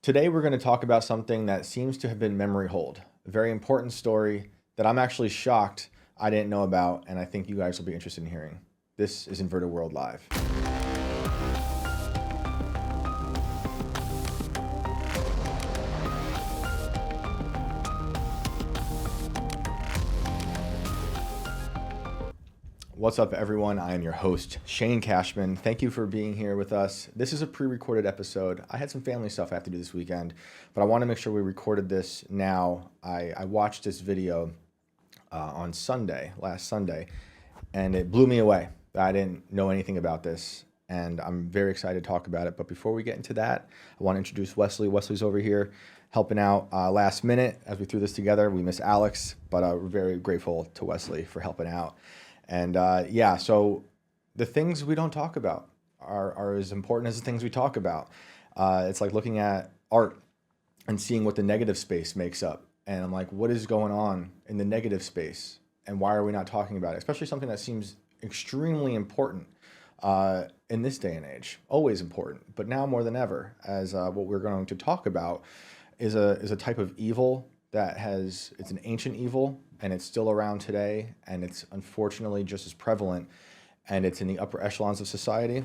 Today, we're going to talk about something that seems to have been memory hold, a very important story that I'm actually shocked I didn't know about, and I think you guys will be interested in hearing. This is Inverted World Live. What's up, everyone? I am your host, Shane Cashman. Thank you for being here with us. This is a pre-recorded episode. I had some family stuff I have to do this weekend, but I want to make sure we recorded this now. I watched this video on last Sunday, and it blew me away. I didn't know anything about this, and I'm very excited to talk about it. But before we get into that, I want to introduce Wesley. Wesley's over here helping out last minute as we threw this together. We miss Alex, but we're very grateful to Wesley for helping out. And so the things we don't talk about are as important as the things we talk about. It's like looking at art and seeing what the negative space makes up. And I'm like, what is going on in the negative space? And why are we not talking about it? Especially something that seems extremely important in this day and age. Always important, but now more than ever, as what we're going to talk about is a type of evil it's an ancient evil, and it's still around today, and it's unfortunately just as prevalent, and it's in the upper echelons of society,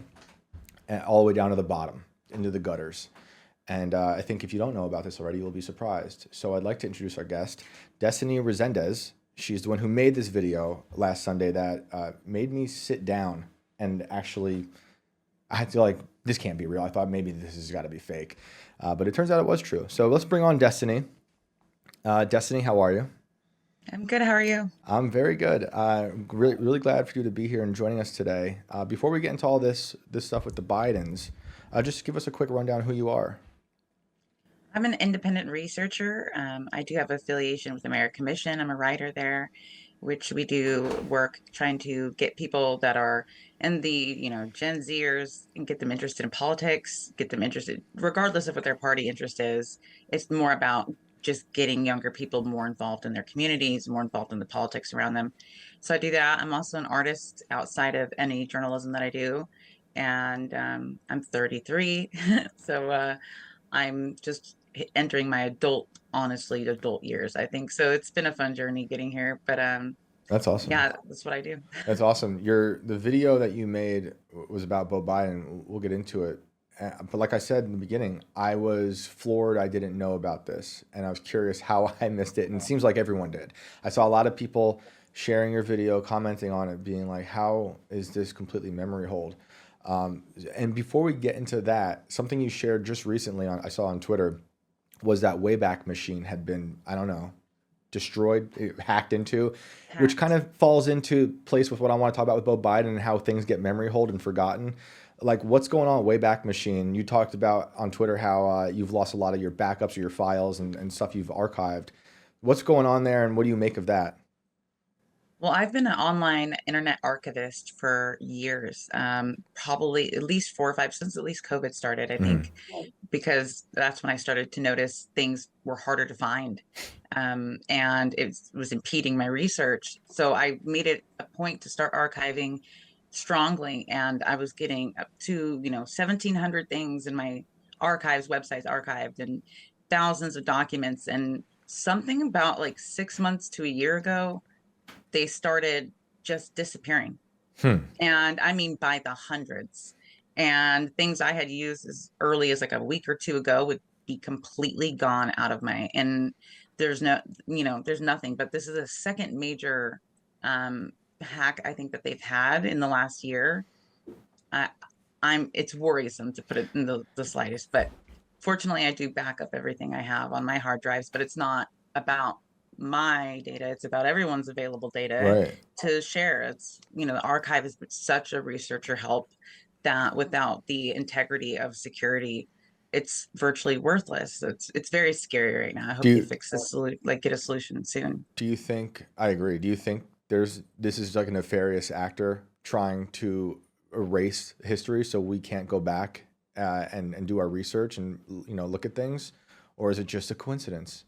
and all the way down to the bottom, into the gutters. And I think if you don't know about this already, you'll be surprised. So I'd like to introduce our guest, Destiny Rezendes. She's the one who made this video last Sunday that made me sit down and actually, I had to this can't be real. I thought maybe this has got to be fake, but it turns out it was true. So let's bring on Destiny. Destiny, how are you? I'm good. How are you? I'm very good. Really glad for you to be here and joining us today. Before we get into all this stuff with the Bidens, just give us a quick rundown of who you are. I'm an independent researcher. I do have affiliation with American Commission. I'm a writer there, which we do work trying to get people that are in the, Gen Zers and get them interested in politics, get them interested, regardless of what their party interest is. It's more about just getting younger people more involved in their communities, more involved in the politics around them. So I do that. I'm also an artist outside of any journalism that I do. And I'm 33. So I'm just entering my adult years, I think. So it's been a fun journey getting here. But That's awesome. yeah, that's what I do. That's awesome. The video that you made was about Beau Biden. We'll get into it. But like I said in the beginning, I was floored. I didn't know about this, and I was curious how I missed it. And it seems like everyone did. I saw a lot of people sharing your video, commenting on it, being like, how is this completely memory hold? And before we get into that, something you shared just recently I saw on Twitter was that Wayback Machine had been, I don't know, destroyed, hacked into, which kind of falls into place with what I want to talk about with Beau Biden and how things get memory hold and forgotten. Like, what's going on with Wayback Machine? You talked about on Twitter how you've lost a lot of your backups of your files and stuff you've archived. What's going on there, and what do you make of that? Well, I've been an online internet archivist for years, probably at least 4 or 5, since at least COVID started, I think, because that's when I started to notice things were harder to find. And it was impeding my research. So I made it a point to start archiving strongly. And I was getting up to, 1,700 things in my archives, websites archived, and thousands of documents. And something about like 6 months to a year ago, they started just disappearing. And I mean, by the hundreds. And things I had used as early as like a week or two ago would be completely gone out of and there's there's nothing. But this is a second major hack I think that they've had in the last year. I, it's worrisome, to put it in the slightest, but fortunately I do back up everything I have on my hard drives, but it's not about my data, it's about everyone's available data Right. to share. It's, the archive is such a researcher help that without the integrity of security, it's virtually worthless. It's very scary right now. I hope Do they you, fix this, get a solution soon. do you think, I agree, do you think this is like a nefarious actor trying to erase history so we can't go back and do our research and look at things, or is it just a coincidence?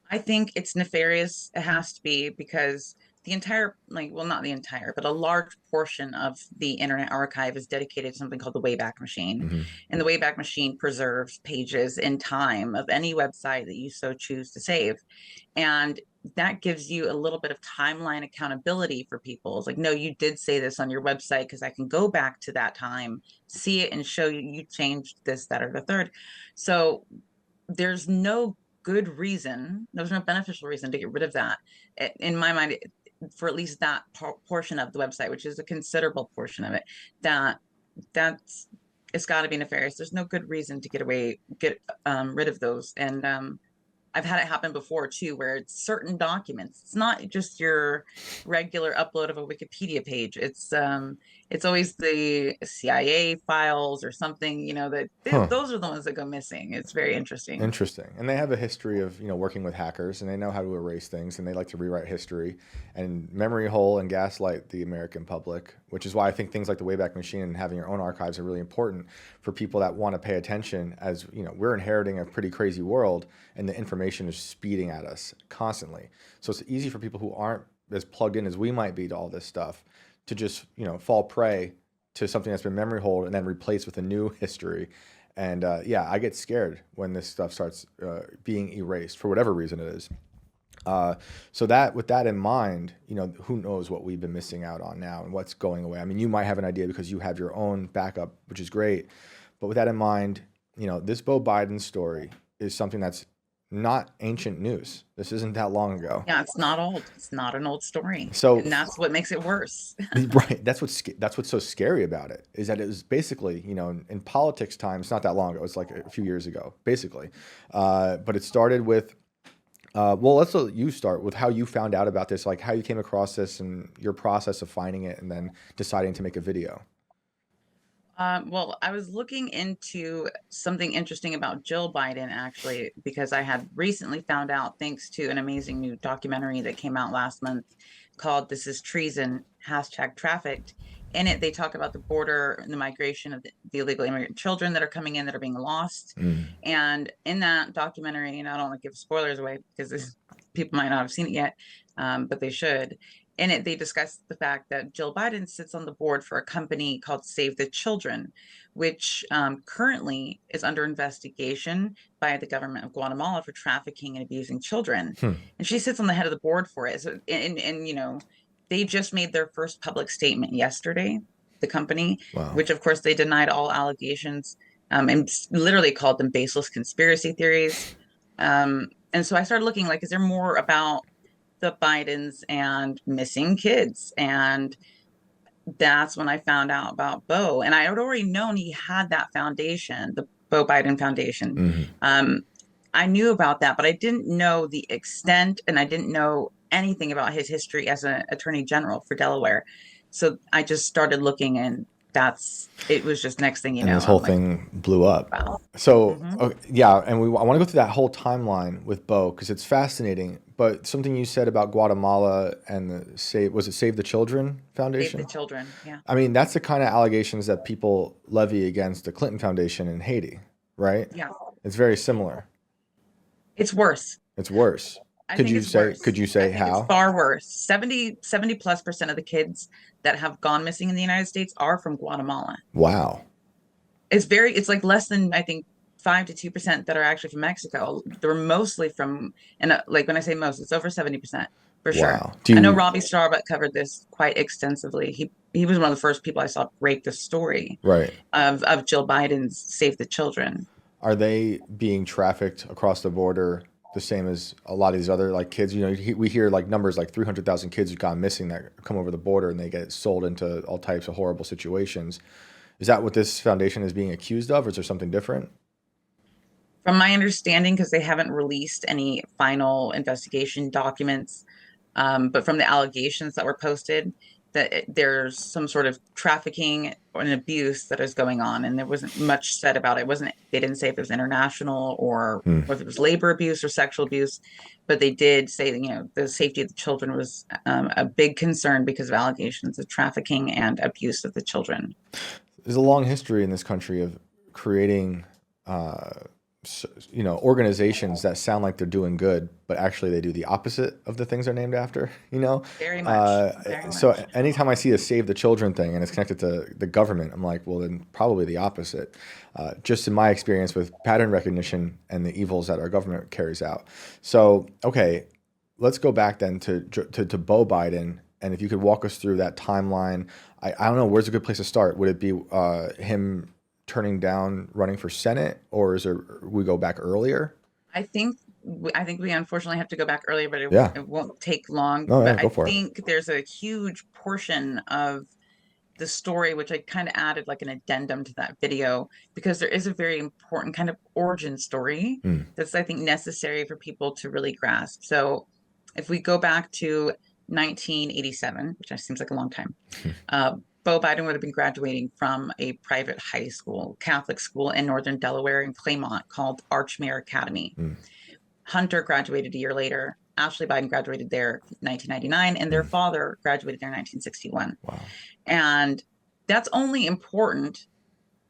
I think it's nefarious. It has to be, because the entire, like, well, not the entire, but a large portion of the Internet Archive is dedicated to something called the Wayback Machine. Hmm. And the Wayback Machine preserves pages in time of any website that you so choose to save. And that gives you a little bit of timeline accountability for people. It's like, no, you did say this on your website because I can go back to that time, see it, and show you you changed this, that, or the third. So there's no good reason, there's no beneficial reason to get rid of that. In my mind, for at least that portion of the website, which is a considerable portion of it, that that's it's got to be nefarious. There's no good reason to get rid of those. And I've had it happen before too, where it's certain documents. It's not just your regular upload of a Wikipedia page. It's always the CIA files or something, that Huh. those are the ones that go missing. It's very interesting. Interesting. And they have a history of, working with hackers, and they know how to erase things, and they like to rewrite history and memory hole and gaslight the American public, which is why I think things like the Wayback Machine and having your own archives are really important for people that want to pay attention. As we're inheriting a pretty crazy world, and the information is speeding at us constantly. So it's easy for people who aren't as plugged in as we might be to all this stuff to just, fall prey to something that's been memory holed and then replaced with a new history. And yeah, I get scared when this stuff starts being erased for whatever reason it is. So that, with that in mind, who knows what we've been missing out on now and what's going away. I mean, you might have an idea because you have your own backup, which is great. But with that in mind, this Beau Biden story is something that's not ancient news. This isn't that long ago. Yeah, it's not old. It's not an old story. So, And that's what makes it worse. right, that's what's so scary about it, is that it was basically, in politics time, it's not that long ago. It's like a few years ago, basically. But it started with, well, let's let you start with how you found out about this, like how you came across this and your process of finding it and then deciding to make a video. Well, I was looking into something interesting about Jill Biden, actually, because I had recently found out, thanks to an amazing new documentary that came out last month called This Is Treason, #Trafficked. In it, they talk about the border and the migration of the illegal immigrant children that are coming in that are being lost. Mm. And in that documentary, and I don't want to give spoilers away because people might not have seen it yet, but they should. In it, they discuss the fact that Jill Biden sits on the board for a company called Save the Children, which currently is under investigation by the government of Guatemala for trafficking and abusing children. Hmm. And she sits on the head of the board for it. So, they just made their first public statement yesterday, the company, Wow. which of course they denied all allegations, and literally called them baseless conspiracy theories. And so I started looking, like, is there more about the Bidens and missing kids? And that's when I found out about Beau. And I had already known he had that foundation, the Beau Biden Foundation. Mm-hmm. I knew about that, but I didn't know the extent, and I didn't know anything about his history as an attorney general for Delaware. So I just started looking, and it was just next thing you know. And this whole thing blew up. Wow. So, Mhm. yeah, and I want to go through that whole timeline with Beau because it's fascinating. But something you said about Guatemala and was it Save the Children Foundation? Save the Children, yeah. I mean, that's the kind of allegations that people levy against the Clinton Foundation in Haiti, right? Yeah. It's very similar. It's worse. It's worse. I Could think you it's say? worse. Could you I say think how? it's far worse. 70+ % of the kids that have gone missing in the United States are from Guatemala. Wow. It's like less than, I think, 5 to 2% that are actually from Mexico. They're mostly from, and like when I say most, it's over 70% for sure. Wow. I know Robbie Starbuck covered this quite extensively. He was one of the first people I saw break the story Right. of Jill Biden's Save the Children. Are they being trafficked across the border the same as a lot of these other like kids? We hear like numbers like 300,000 kids who've gone missing that come over the border and they get sold into all types of horrible situations. Is that what this foundation is being accused of, or is there something different? From my understanding, because they haven't released any final investigation documents, but from the allegations that were posted, that there's some sort of trafficking or an abuse that is going on, and there wasn't much said about it. They didn't say if it was international or if it was labor abuse or sexual abuse, but they did say that the safety of the children was a big concern because of allegations of trafficking and abuse of the children. There's a long history in this country of creating organizations that sound like they're doing good, but actually they do the opposite of the things they're named after. Very much, very So much. anytime I see a Save the Children thing and it's connected to the government, I'm like, well, then probably the opposite. Just in my experience with pattern recognition and the evils that our government carries out. So, okay, let's go back then to Beau Biden. And if you could walk us through that timeline, I don't know, where's a good place to start? Would it be him turning down running for Senate, or we go back earlier? I think I think we unfortunately have to go back earlier, but Yeah. it won't take long. No, yeah, But go I for it. think there's a huge portion of the story, which I kind of added like an addendum to that video, because there is a very important kind of origin story Hmm. that's, I think, necessary for people to really grasp. So if we go back to 1987, which seems like a long time, uh, Beau Biden would have been graduating from a private high school, Catholic school in northern Delaware in Claymont called Archmere Academy. Hmm. Hunter graduated a year later. Ashley Biden graduated there in 1999, and their Hmm. father graduated there in 1961. Wow. And that's only important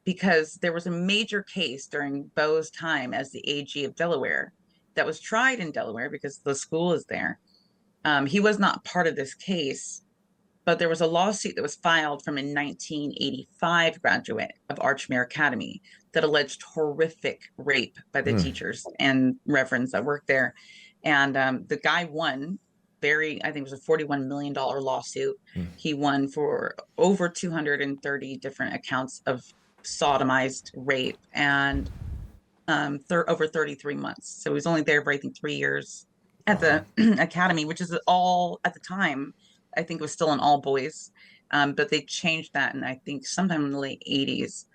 because there was a major case during Beau's time as the AG of Delaware that was tried in Delaware because the school is there. He was not part of this case, but there was a lawsuit that was filed from a 1985 graduate of Archmere Academy that alleged horrific rape by the Hmm. teachers and reverends that worked there. And the guy won I think it was a $41 million lawsuit. Hmm. He won for over 230 different accounts of sodomized rape and over 33 months. So he was only there for, I think, 3 years at Wow. the academy, which is all at the time, I think it was still an all boys. But they changed that, and I think sometime in the late 80s.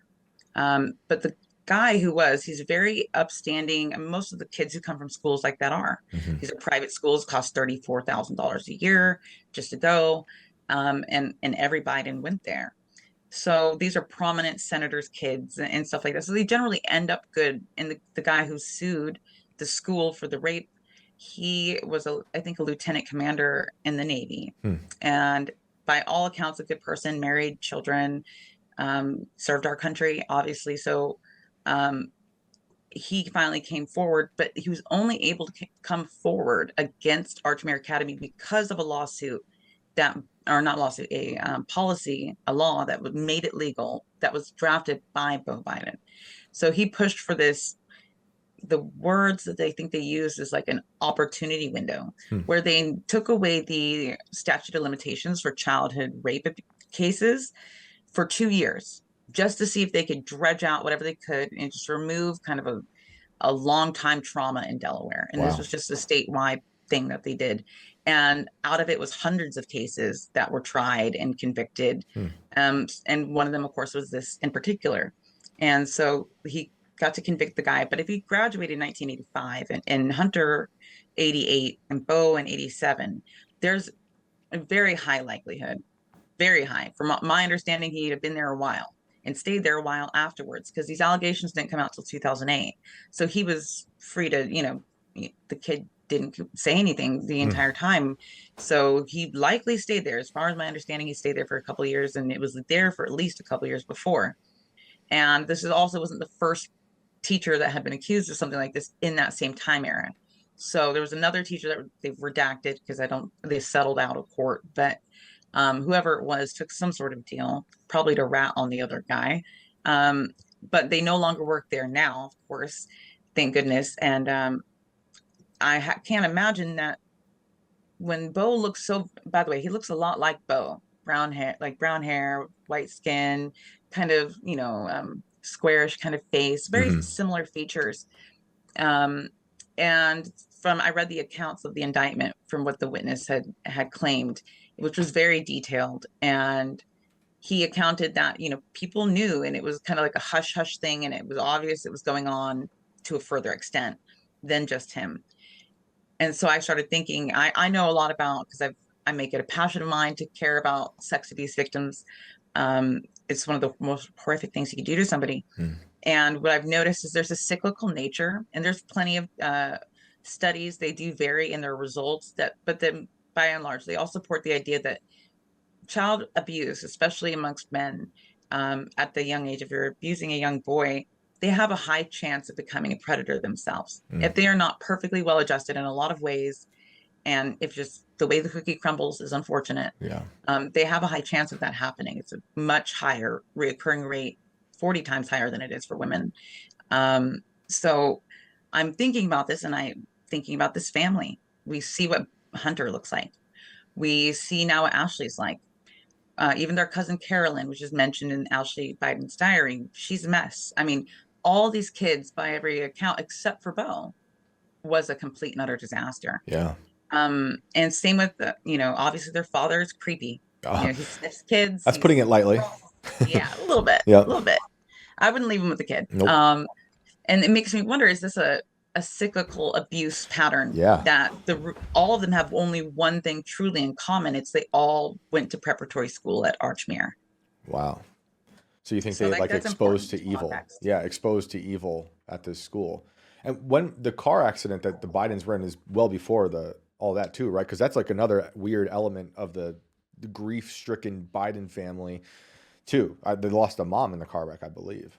But the guy he's very upstanding. And most of the kids who come from schools like that are. Hmm. These are private schools, cost $34,000 a year just to go. And every Biden went there. So these are prominent senators' kids and stuff like that. So they generally end up good. And the guy who sued the school for the rape, he was, I think, a lieutenant commander in the Navy. Hmm. And by all accounts, a good person, married, children, served our country, obviously. So um, he finally came forward, but he was only able to come forward against Archmere Academy because of a lawsuit that, or not lawsuit, a policy, a law that made it legal, that was drafted by Beau Biden. So he pushed for this. The words that they think they used is like an opportunity window, Hmm. where they took away the statute of limitations for childhood rape cases for 2 years, just to see if they could dredge out whatever they could and just remove kind of a long time trauma in Delaware. And this Wow. was just a statewide thing that they did. And out of it was hundreds of cases that were tried and convicted. Hmm. And one of them, of course, was this in particular. And so he got to convict the guy. But if he graduated in 1985 and Hunter 88 and Beau in 87, there's a very high likelihood, very high. From my understanding, he'd have been there a while and stayed there a while afterwards, because these allegations didn't come out till 2008. So he was free to, the kid didn't say anything the Hmm. entire time. So he likely stayed there. As far as my understanding, he stayed there for a couple of years, and it was there for at least a couple of years before. And this wasn't the first teacher that had been accused of something like this in that same time era. So there was another teacher that they've redacted because they settled out of court, but whoever it was took some sort of deal, probably to rat on the other guy. But they no longer work there now, of course, thank goodness. And can't imagine that when Beau looks so, by the way, he looks a lot like Beau, brown hair, white skin, kind of, squarish kind of face, very Hmm. similar features. Um, and I read the accounts of the indictment from what the witness had claimed, which was very detailed. And he accounted that, people knew, and it was kind of like a hush hush thing. And it was obvious it was going on to a further extent than just him. And so I started thinking, I know a lot about, because I make it a passion of mine to care about sex abuse victims. It's one of the most horrific things you can do to somebody. Hmm. And what I've noticed is there's a cyclical nature, and there's plenty of studies. They do vary in their results, but then by and large, they all support the idea that child abuse, especially amongst men, at the young age, if you're abusing a young boy, they have a high chance of becoming a predator themselves Mm. if they are not perfectly well adjusted in a lot of ways. And if just the way the cookie crumbles is unfortunate, Yeah. they have a high chance of that happening. It's a much higher reoccurring rate, 40 times higher than it is for women. So I'm thinking about this, and I'm thinking about this family. We see what Hunter looks like. We see now what Ashley's like. Even their cousin Carolyn, which is mentioned in Ashley Biden's diary, she's a mess. I mean, all these kids, by every account, except for Beau, was a complete and utter disaster. Yeah. And same with the, obviously their father is creepy. Oh, He sniffs kids. that's putting it lightly. Yeah, a little bit, a Yeah. little bit. I wouldn't leave him with the kid. Nope. And it makes me wonder, is this a cyclical abuse pattern Yeah. that all of them have only one thing truly in common? It's they all went to preparatory school at Archmere. Wow. So you think So they like like that's exposed important to evil? context. Yeah, exposed to evil at this school. And when the car accident that the Bidens were in is well before the all that too, right? Because that's like another weird element of the grief-stricken Biden family too. They lost a mom in the car wreck, I believe,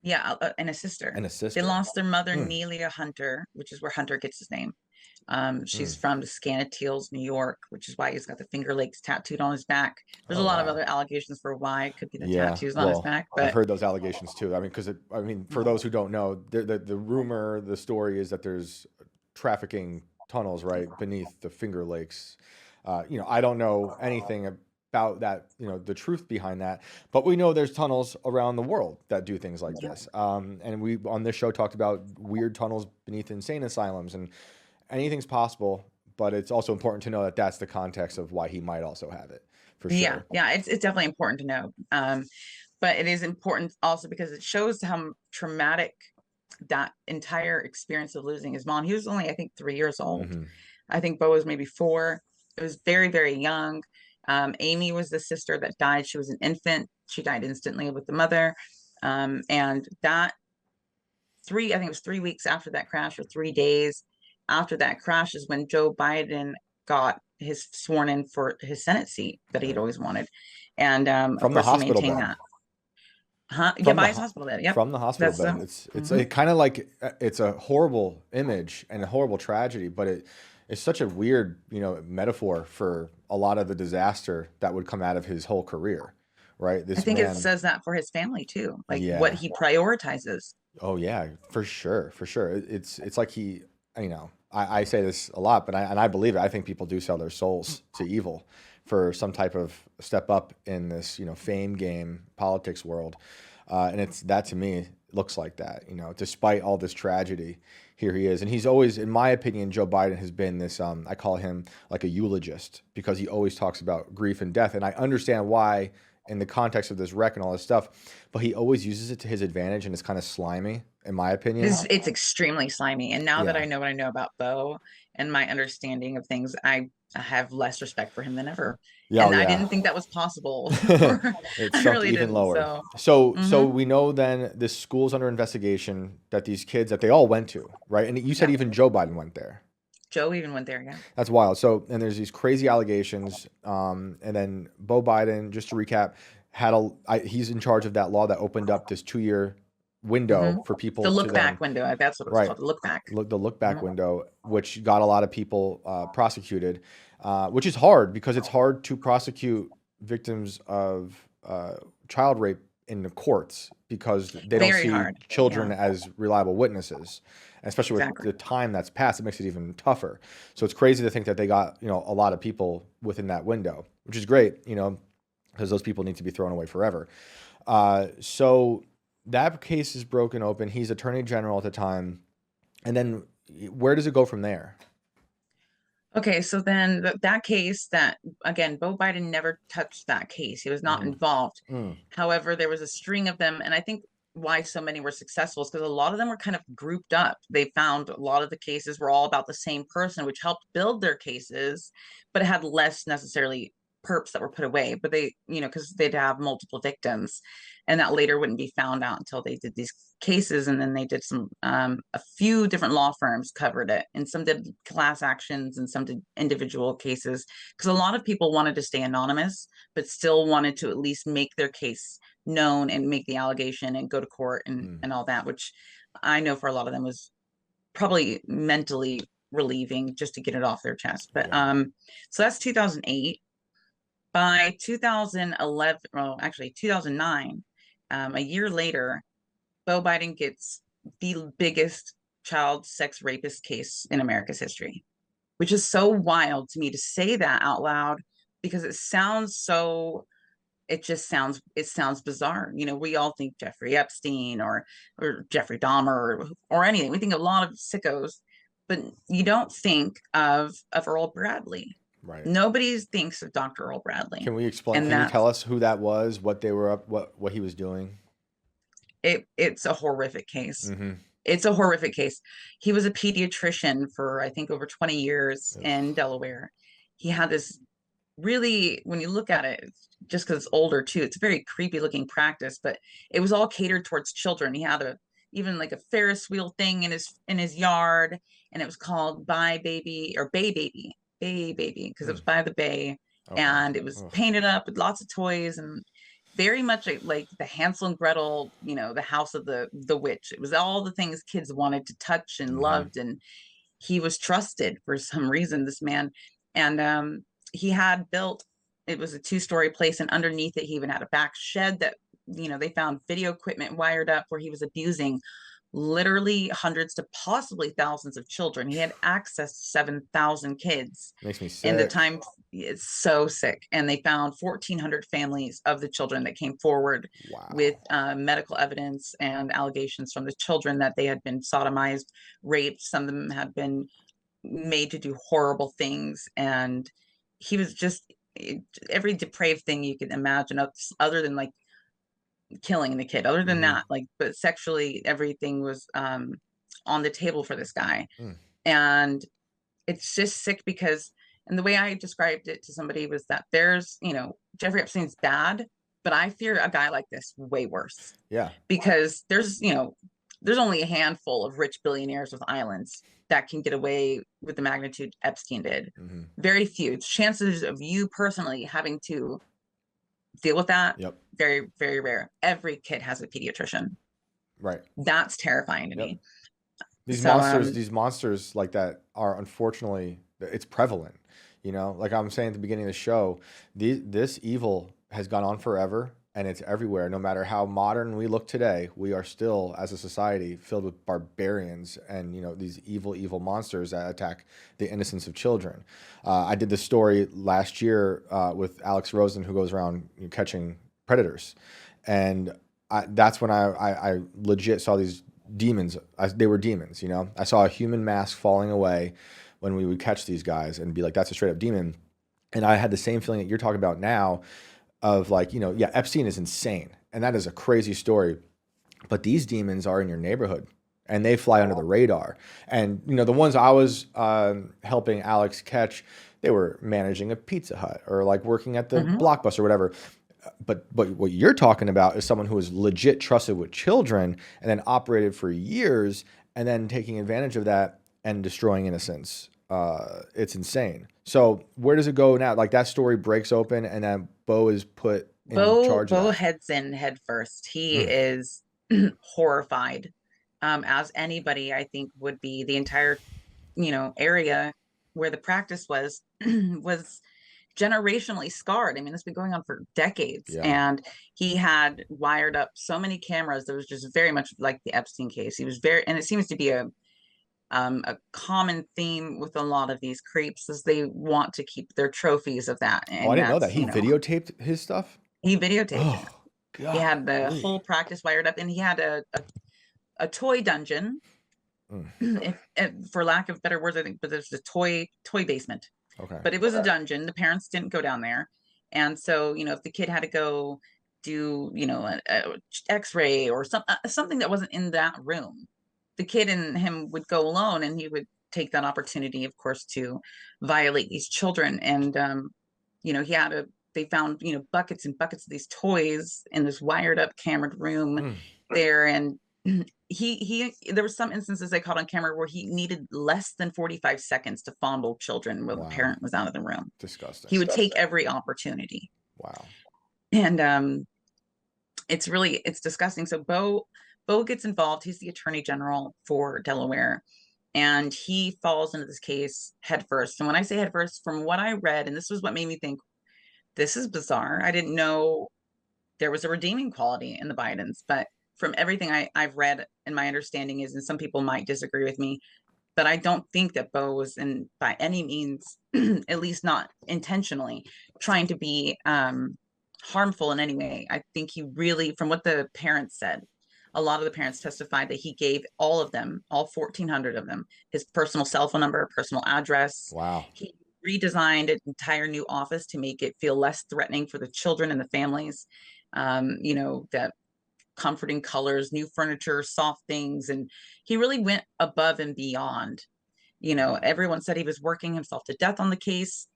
Yeah, and a sister. and a They sister. lost their mother, Mm, Nelia Hunter, which is where Hunter gets his name. She's mm. from Scanatiels, New York, which is why he's got the Finger Lakes tattooed on his back. There's a Oh lot of wow. other allegations for why it could be the Yeah. tattoos on his Well, back, I've but heard those allegations too. I mean, because I mean, for those who don't know, the rumor, the story is that there's trafficking tunnels right beneath the Finger Lakes. I don't know anything about that, the truth behind that, but we know there's tunnels around the world that do things like this. And we on this show talked about weird tunnels beneath insane asylums, and anything's possible. But it's also important to know that that's the context of why he might also have it, for yeah, sure. yeah, it's definitely important to know. But it is important also because it shows how traumatic that entire experience of losing his mom. He was only, I think, 3 years old. Hmm. I think Beau was maybe 4. It was very, very young. Amy was the sister that died. She was an infant. She died instantly with the mother. And that I think it was 3 weeks after that crash, or 3 days after that crash, is when Joe Biden got his sworn in for his Senate seat that he'd Right. always wanted. And of From the course, he hospital maintained bed. that. Huh? Yeah, From by the his hospital bed. Yep. from the hospital That's bed. It's mhm. kind of like it's a horrible image and a horrible tragedy, but it's such a weird, metaphor for a lot of the disaster that would come out of his whole career, right? I This think it man, says that for his family too, like what yeah. he prioritizes. Oh yeah, for sure, for sure. It's like I say this a lot, but I believe it. I think people do sell their souls to evil for some type of step up in this, fame game politics world, and it's that to me looks like that. Despite all this tragedy, here he is, and he's always, in my opinion, Joe Biden has been this. I call him like a eulogist because he always talks about grief and death, and I understand why in the context of this wreck and all this stuff, but he always uses it to his advantage, and it's kind of slimy, in my opinion. It's extremely slimy. And now that Yeah. I know what I know about Beau and my understanding of things, I have less respect for him than ever. Yeah, oh, And I yeah. didn't think that was possible. It I sunk really even didn't. lower. So, So mhm. we know then this school's under investigation that these kids that they all went to, right? And you said Yeah, even Joe Biden went there. Joe even went there. Yeah. That's wild. So, and there's these crazy allegations. And then Beau Biden, just to recap, he's in charge of that law that opened up this 2-year Hmm. window for The people to look then, back window. That's what it was right, called. The look back. the look back Mhm. window, which got a lot of people prosecuted, which is hard because it's hard to prosecute victims of child rape in the courts because they don't Very see hard. children Yeah, as reliable witnesses. And especially with exactly. the time that's passed, it makes it even tougher. So it's crazy to think that they got a lot of people within that window, which is great, because those people need to be thrown away forever. So that case is broken open. He's attorney general at the time. And then where does it go from there? Okay, so then that case, that again, Beau Biden never touched that case. He was not Mm, involved. mm, However, there was a string of them, and I think why so many were successful is because a lot of them were kind of grouped up. They found a lot of the cases were all about the same person, which helped build their cases, but it had less necessarily perps that were put away, but they, because they'd have multiple victims, and that later wouldn't be found out until they did these cases. And then they did a few different law firms covered it, and some did class actions and some did individual cases, because a lot of people wanted to stay anonymous, but still wanted to at least make their case known and make the allegation and go to court and all that, which I know for a lot of them was probably mentally relieving just to get it off their chest. But so that's 2008. By 2011, well, actually 2009, a year later, Beau Biden gets the biggest child sex rapist case in America's history, which is so wild to me to say that out loud, because it sounds so, it sounds bizarre. We all think Jeffrey Epstein or Jeffrey Dahmer or anything. We think of a lot of sickos, but you don't think of Earl Bradley. Right. Nobody thinks of Dr. Earl Bradley. Can we explain? Can you tell us who that was, what they were up, what he was doing? It's a horrific case. It's a horrific case. He was a pediatrician for, I think, over 20 years in Delaware. He had this really, when you look at it, just because it's older too, it's a very creepy looking practice, but it was all catered towards children. He had even like a Ferris wheel thing in his yard, and it was called Bay Baby, because it was by the bay. Okay. And it was painted up with lots of toys, and very much like the Hansel and Gretel, the house of the witch. It was all the things kids wanted to touch and loved, and he was trusted for some reason, this man. And he had built, it was a 2-story place, and underneath it he even had a back shed that they found video equipment wired up, where he was abusing literally hundreds to possibly thousands of children. He had access to 7,000 kids. Makes me sick. In the time, it's so sick. And they found 1,400 families of the children that came forward with medical evidence and allegations from the children that they had been sodomized, raped. Some of them had been made to do horrible things. And he was just every depraved thing you could imagine, other than like killing the kid. Other than that, but sexually, everything was on the table for this guy. And it's just sick because, and the way I described it to somebody was that there's, Jeffrey Epstein's bad, but I fear a guy like this way worse. Yeah. Because there's only a handful of rich billionaires with islands that can get away with the magnitude Epstein did. Very few. Chances of you personally having to deal with that, very, very rare. Every kid has a pediatrician. Right. That's terrifying to me. These monsters like that are, unfortunately, it's prevalent. Like I'm saying at the beginning of the show, this evil has gone on forever, and it's everywhere. No matter how modern we look today, we are still, as a society, filled with barbarians and these evil monsters that attack the innocence of children. I did this story last year with Alex Rosen, who goes around catching predators, and that's when I legit saw these demons. They were demons. I saw a human mask falling away when we would catch these guys and be like, that's a straight up demon. And I had the same feeling that you're talking about now, of like, Epstein is insane, and that is a crazy story, but these demons are in your neighborhood, and they fly under the radar. And the ones I was helping Alex catch, they were managing a Pizza Hut or like working at the Blockbuster or whatever. But what you're talking about is someone who is legit trusted with children and then operated for years and then taking advantage of that and destroying innocence. It's insane. So where does it go now? Like, that story breaks open, and then Beau is put in charge of that. Beau heads in head first. He is horrified, as anybody, I think, would be. The entire, area where the practice was generationally scarred. I mean, it's been going on for decades. And he had wired up so many cameras that was just very much like the Epstein case. He was and it seems to be a common theme with a lot of these creeps, is they want to keep their trophies of that. And I didn't know that. He videotaped his stuff? He videotaped it. God, he had the whole practice wired up, and he had a toy dungeon, for lack of better words, I think, but there's a toy basement. Okay. But it was a dungeon. The parents didn't go down there. And so, if the kid had to go do, an x-ray or something that wasn't in that room, the kid and him would go alone, and he would take that opportunity, of course, to violate these children. And, he had they found, buckets and buckets of these toys in this wired up cameraed room Mm. there. And there was some instances they caught on camera where he needed less than 45 seconds to fondle children while the Wow. parent was out of the room. Disgusting. He would take every opportunity. Wow. And it's disgusting. So Beau gets involved. He's the attorney general for Delaware, and he falls into this case headfirst. And when I say headfirst, from what I read, and this was what made me think this is bizarre. I didn't know there was a redeeming quality in the Bidens, but from everything I've read, and my understanding is, and some people might disagree with me, but I don't think that Beau was by any means, at least not intentionally, trying to be harmful in any way. I think he really, from what the parents said, a lot of the parents testified that he gave all of them, all 1,400 of them, his personal cell phone number, personal address. Wow. He redesigned an entire new office to make it feel less threatening for the children and the families. That comforting colors, new furniture, soft things. And he really went above and beyond. Everyone said he was working himself to death on the case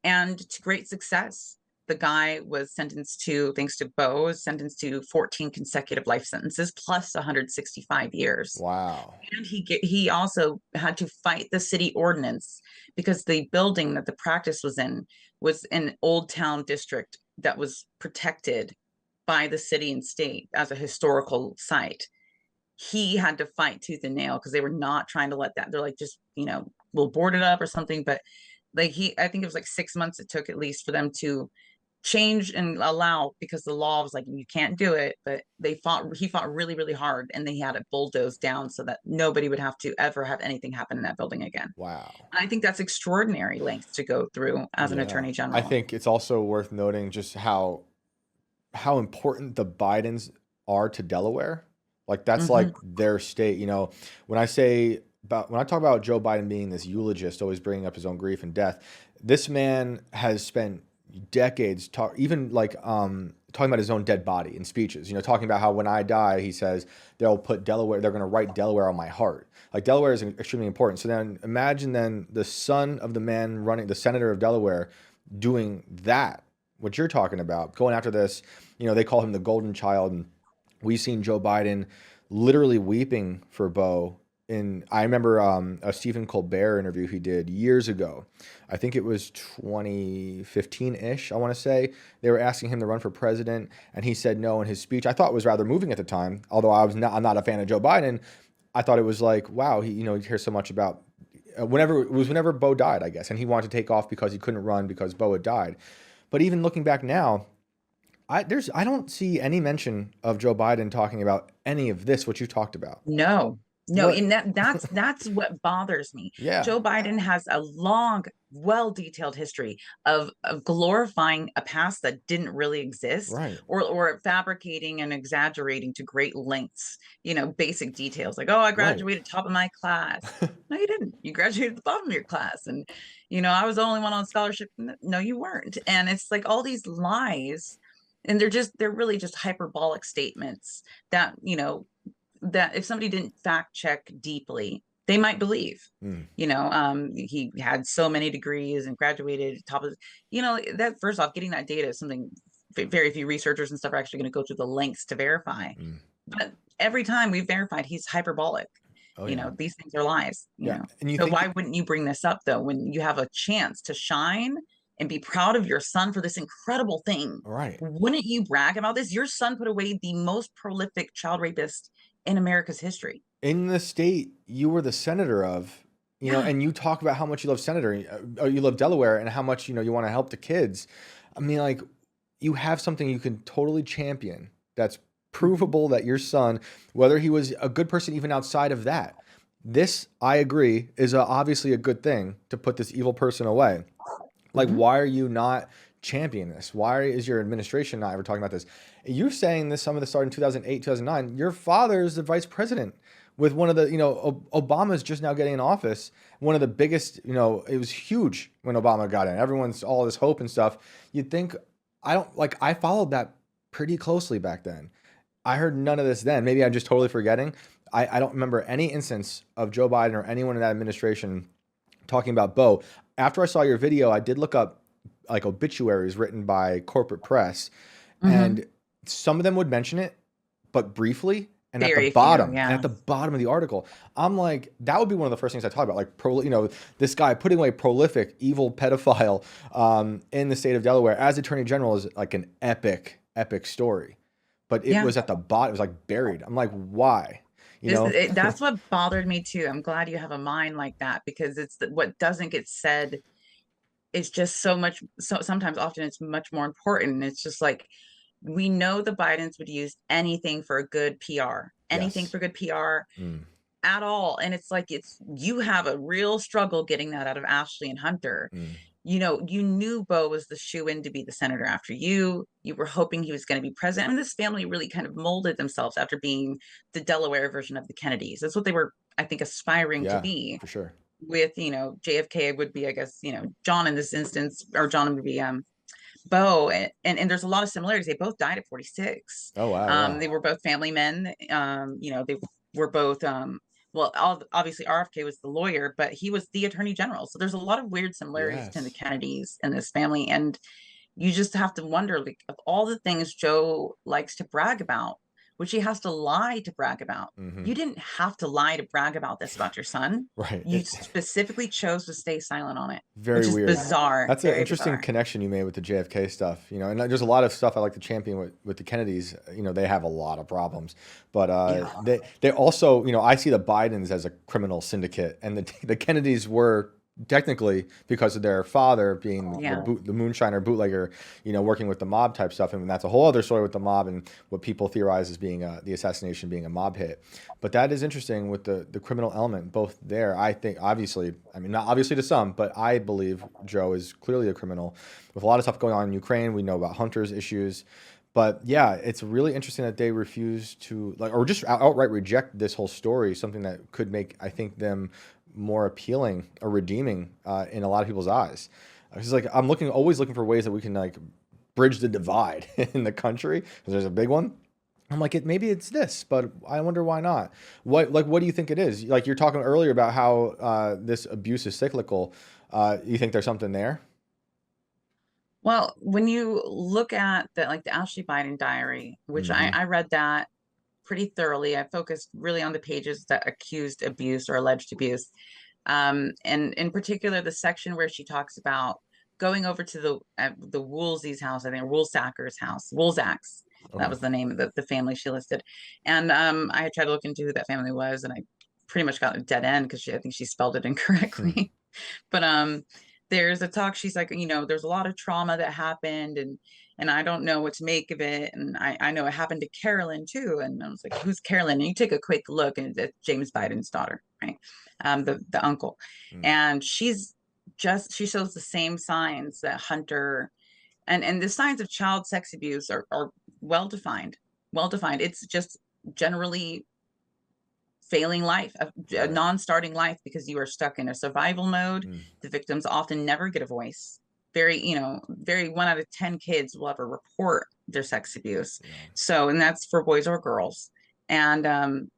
and to great success. The guy was sentenced to, thanks to Beau, was sentenced to 14 consecutive life sentences plus 165 years. Wow. And he also had to fight the city ordinance because the building that the practice was in was an old town district that was protected by the city and state as a historical site. He had to fight tooth and nail because they were not trying to let that. They're like, just, we'll board it up or something. But I think it was like 6 months it took at least for them to change and allow, because the law was like, you can't do it. But he fought really, really hard, and they had it bulldozed down so that nobody would have to ever have anything happen in that building again. Wow. And I think that's extraordinary lengths to go through as an attorney general. I think it's also worth noting just how important the Bidens are to Delaware. Like that's like their state. When I talk about Joe Biden being this eulogist, always bringing up his own grief and death, this man has spent decades talking about his own dead body in speeches, talking about how when I die, he says they'll put Delaware, they're going to write Delaware on my heart. Like Delaware is extremely important. So then imagine then the son of the man running, the senator of Delaware, doing that, what you're talking about, going after this. They call him the golden child. And we've seen Joe Biden literally weeping for Beau. I remember a Stephen Colbert interview he did years ago. I think it was 2015-ish, I want to say. They were asking him to run for president, and he said no in his speech. I thought it was rather moving at the time, although I'm not a fan of Joe Biden. I thought it was like, wow, he hears so much about whenever Beau died, I guess, and he wanted to take off because he couldn't run because Beau had died. But even looking back now, I don't see any mention of Joe Biden talking about any of this, what you talked about. No, and that's what bothers me. Yeah. Joe Biden has a long, well-detailed history of glorifying a past that didn't really exist, right, or fabricating and exaggerating to great lengths, basic details like, oh, I graduated top of my class. No, you didn't. You graduated at the bottom of your class. And, I was the only one on scholarship. No, you weren't. And it's like all these lies, and they're really just hyperbolic statements that, that if somebody didn't fact check deeply, they might believe. He had so many degrees and graduated top of, that first off, getting that data is something very few researchers and stuff are actually going to go through the lengths to verify. But every time we've verified, he's hyperbolic. These things are lies. And so why wouldn't you bring this up though, when you have a chance to shine and be proud of your son for this incredible thing? Right. Wouldn't you brag about this? Your son put away the most prolific child rapist in America's history. In the state you were the senator of, and you talk about how much you love you love Delaware, and how much, you want to help the kids. I mean, like, you have something you can totally champion that's provable that your son, whether he was a good person even outside of that, this, I agree, is obviously a good thing to put this evil person away. Like, why are you not championing this? Why is your administration not ever talking about this? You're saying this, some of this started in 2008, 2009. Your father's the vice president with one of the, Obama's just now getting in office. One of the biggest, it was huge when Obama got in. Everyone's all this hope and stuff. You'd think, I followed that pretty closely back then. I heard none of this then. Maybe I'm just totally forgetting. I don't remember any instance of Joe Biden or anyone in that administration talking about Beau. After I saw your video, I did look up like obituaries written by corporate press, Hmm. and some of them would mention it, but briefly. Very few, And yeah. at the bottom of the article, I'm like, that would be one of the first things I talk about, like this guy putting away prolific, evil pedophile in the state of Delaware as Attorney General is like an epic story, but it Yeah. was at the bottom, it was like buried. I'm like, why? You know? That's what bothered me too. I'm glad you have a mind like that, because what doesn't get said is just so much. So sometimes, often, it's much more important. And it's just like, we know the Bidens would use anything for a good PR, anything Yes. for good PR Mm, at all. And it's like, you have a real struggle getting that out of Ashley and Hunter. mm, You knew Beau was the shoe-in to be the senator after you. You were hoping he was going to be president. I mean, this family really kind of molded themselves after being the Delaware version of the Kennedys. That's what they were, I think, aspiring to yeah, be. for sure. With, JFK would be, I guess, John in this instance, or John would be Beau, and there's a lot of similarities. They both died at 46. Oh wow, yeah. They were both family men. They were both well, obviously RFK was the lawyer, but he was the attorney general. So there's a lot of weird similarities between the Yes. Kennedys and this family, and you just have to wonder, like, of all the things Joe likes to brag about, which he has to lie to brag about. Hmm. You didn't have to lie to brag about this about your son. Right. You specifically chose to stay silent on it, Very which is weird. bizarre, That's an very interesting bizarre. connection you made with the JFK stuff, and there's a lot of stuff I like to champion with the Kennedys. They have a lot of problems, but Yeah. they also, I see the Bidens as a criminal syndicate, and the Kennedys were technically, because of their father being Yeah. the moonshiner bootlegger, working with the mob type stuff, and that's a whole other story with the mob and what people theorize as being the assassination being a mob hit. But that is interesting with the criminal element both there. I think obviously, I mean not obviously to some, but I believe Joe is clearly a criminal with a lot of stuff going on in Ukraine. We know about Hunter's issues. But yeah, it's really interesting that they refuse to or just outright reject this whole story, something that could make, I think, them more appealing or redeeming in a lot of people's eyes. It's like I'm always looking for ways that we can like bridge the divide in the country because there's a big one. I'm like, maybe it's this, but I wonder why not. What do you think it is? Like you're talking earlier about how this abuse is cyclical. You think there's something there? Well, when you look at the Ashley Biden diary, which I, Mm-hmm. I read that pretty thoroughly. I focused really on the pages that accused abuse or alleged abuse. And in particular, the section where she talks about going over to the Woolsey's house, I think Woolsacker's house, Woolsacks. That Okay. was the name of the family she listed. And I had tried to look into who that family was, and I pretty much got a dead end because I think she spelled it Hmm. incorrectly. But there's a talk, she's like, there's a lot of trauma that happened, and I don't know what to make of it. And I know it happened to Carolyn too. And I was like, who's Carolyn? And you take a quick look, and it's James Biden's daughter, right? The uncle. Mm. And she shows the same signs that Hunter, and the signs of child sex abuse are well defined. Well defined. It's just generally failing life, a Right. non-starting life, because you are stuck in a survival mode. Mm. The victims often never get a voice. Very 1 out of 10 kids will ever report their sex abuse. Yeah. So, and that's for boys or girls. And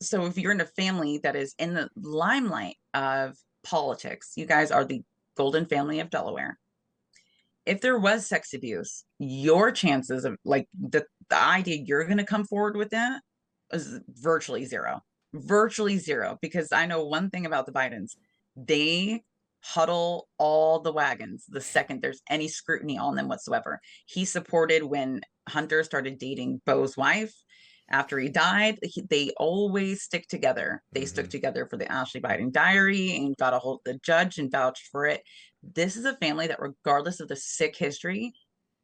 so if you're in a family that is in the limelight of politics, you guys are the golden family of Delaware. If there was sex abuse, your chances of like the idea you're going to come forward with that is virtually zero. Because I know one thing about the Bidens, they huddle all the wagons the second there's any scrutiny on them whatsoever. He supported when Hunter started dating Beau's wife. After he died, they always stick together. They Mm-hmm. stuck together for the Ashley Biden diary and got a hold of the judge and vouched for it. This is a family that, regardless of the sick history,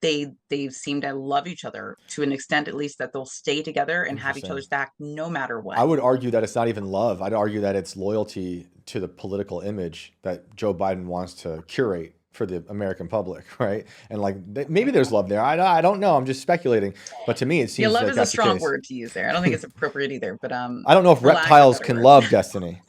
they seem to love each other to an extent, at least, that they'll stay together and have each Interesting. other's back no matter I what. would argue that it's not even love. I'd argue that it's loyalty to the political image that Joe Biden wants to curate for the American public, right? And like maybe there's love there. I don't know. I'm just speculating. But to me, it Yeah, seems love like is a that's the strong case. word to use there. I don't think it's appropriate either, but I don't know if for lack of reptiles better can words. love Destiny.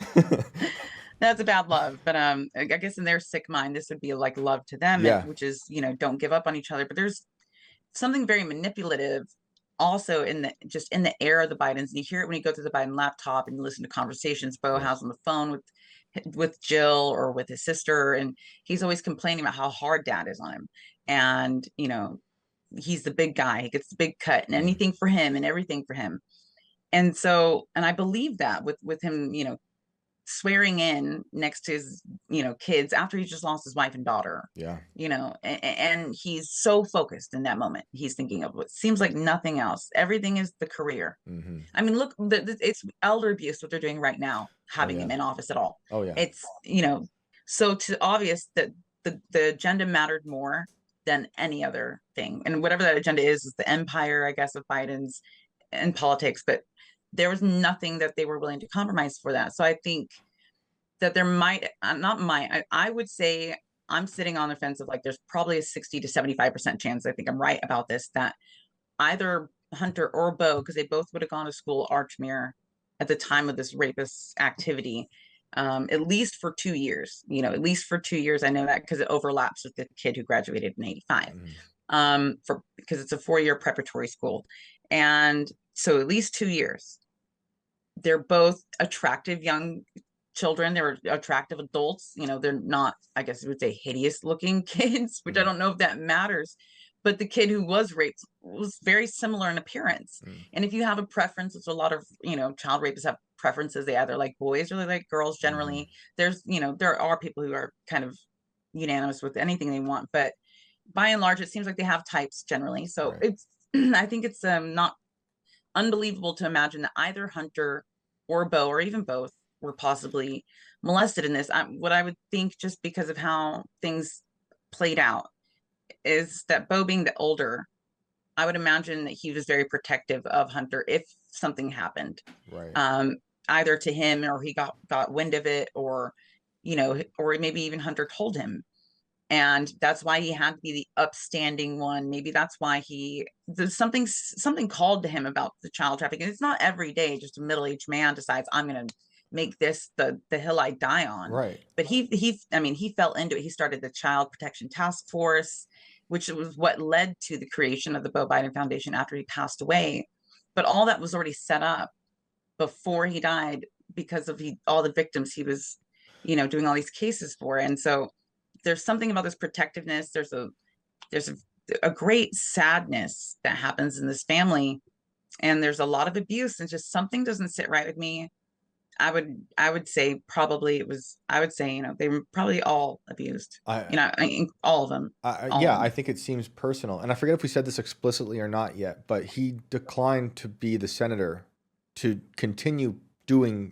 That's a bad love. But I guess in their sick mind, this would be like love to them, and Yeah. which is, don't give up on each other. But there's something very manipulative also in the air of the Bidens. And you hear it when you go to the Biden laptop and you listen to conversations Beau Yeah. has on the phone with with Jill or with his sister, and he's always complaining about how hard dad is on him. And, he's the big guy, he gets the big cut and Mm. anything for him and everything for him. And so, and I believe that with him, swearing in next to his, kids after he just lost his wife and daughter, Yeah. and he's so focused in that moment. He's thinking of what seems like nothing else. Everything is the career. Hmm. I mean, look, it's elder abuse what they're doing right now, Oh having yeah. him in office at all. Oh yeah. It's, so to obvious that the agenda mattered more than any other thing. And whatever that agenda is the empire, I guess, of Biden's and politics. But there was nothing that they were willing to compromise for that. So I think that there might, not might, I would say I'm sitting on the fence of like, there's probably a 60 to 75% chance, I think I'm right about this, that either Hunter or Beau, because they both would have gone to school Archmere at the time of this rapist activity, at least for 2 years. At least for 2 years. I know that because it overlaps with the kid who graduated in '85. Mm. For because it's a 4-year preparatory school, and so at least 2 years. They're both attractive young children. They were attractive adults. They're not, I guess you would say, hideous looking kids, which I Mm. don't know if that matters. But the kid who was raped was very similar in appearance. Mm. And if you have a preference, which a lot of, child rapists have preferences, they either like boys or they like girls Hmm. generally. There are people who are kind of unanimous with anything they want, but by and large, it seems like they have types generally. So Right. it's, I think it's not unbelievable to imagine that either Hunter or Beau, or even both, were possibly molested in this. What I would think, just because of how things played out, is that Beau, being the older, I would imagine that he was very protective of Hunter if something happened, Right. um, either to him, or he got wind of it, or maybe even Hunter told him, and that's why he had to be the upstanding one. Maybe that's why there's something called to him about the child trafficking. It's not every day just a middle-aged man decides, I'm going to make this the hill I die on. Right. But he fell into it. He started the Child Protection Task Force, which was what led to the creation of the Beau Biden Foundation after he passed away. But all that was already set up before he died, because of all the victims he was, doing all these cases for. And so there's something about this protectiveness. There's a great sadness that happens in this family, and there's a lot of abuse, and just something doesn't sit right with me. I would say probably it was, I would say, they were probably all abused. I, All of them, all of yeah, I them. think it seems personal, and I forget if we said this explicitly or not yet, but he declined to be the senator to continue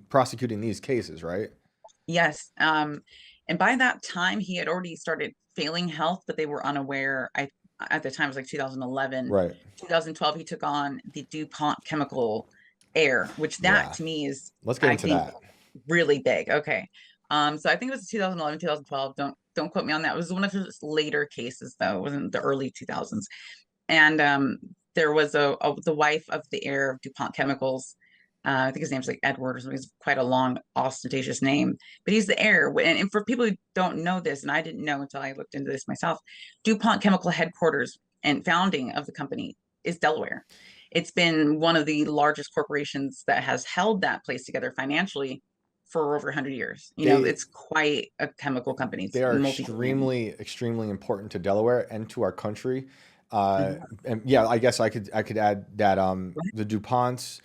prosecuting these cases, right? Yes. And by that time he had already started failing health, but they were unaware. At the time it was like 2011, Right. 2012, he took on the DuPont chemical heir, which that Yeah. to me is, Let's get I into think, that. really big. Okay. So I think it was 2011, 2012. Don't quote me on that. It was one of his later cases though. It wasn't the early 2000s. And there was the wife of the heir of DuPont Chemicals. I think his name's like Edward or something. It's quite a long, ostentatious name, but he's the heir. And for people who don't know this, and I didn't know until I looked into this myself, DuPont Chemical headquarters and founding of the company is Delaware. It's been one of the largest corporations that has held that place together financially for over 100 years. They It's quite a chemical company. they It's are multi-billion. extremely important to Delaware and to our country. Mhm. And yeah, I guess I could add that the DuPonts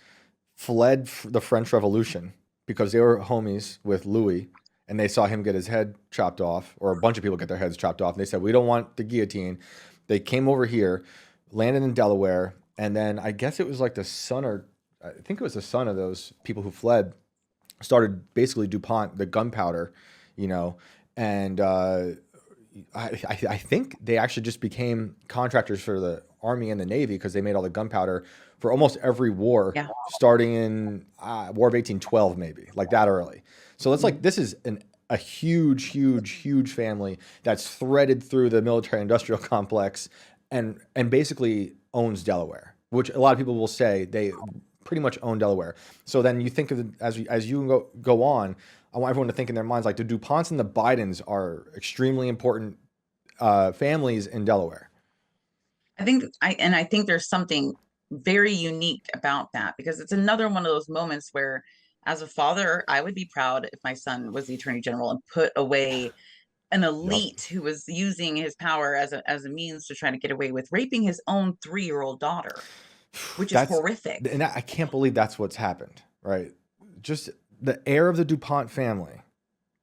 fled the French Revolution because they were homies with Louis, and they saw him get his head chopped off, or a bunch of people get their heads chopped off, and they said, "We don't want the guillotine." They came over here, landed in Delaware, and then I guess it was like the son, or I think it was the son of those people who fled, started basically DuPont, the gunpowder, you know, and I think they actually just became contractors for the Army and the Navy because they made all the gunpowder for almost every war, Yeah. starting in War of 1812, maybe like that early. So it's like Mhm. this is a huge family that's threaded through the military-industrial complex and basically owns Delaware, which a lot of people will say they pretty much own Delaware. So then you think of as you go on, I want everyone to think in their minds like the DuPonts and the Bidens are extremely important families in Delaware. I think there's something very unique about that, because it's another one of those moments where as a father, I would be proud if my son was the attorney general and put away an Yep. elite who was using his power as a means to try to get away with raping his own 3-year-old daughter, which is That's horrific. and I can't believe that's what's happened, right? Just the heir of the DuPont family,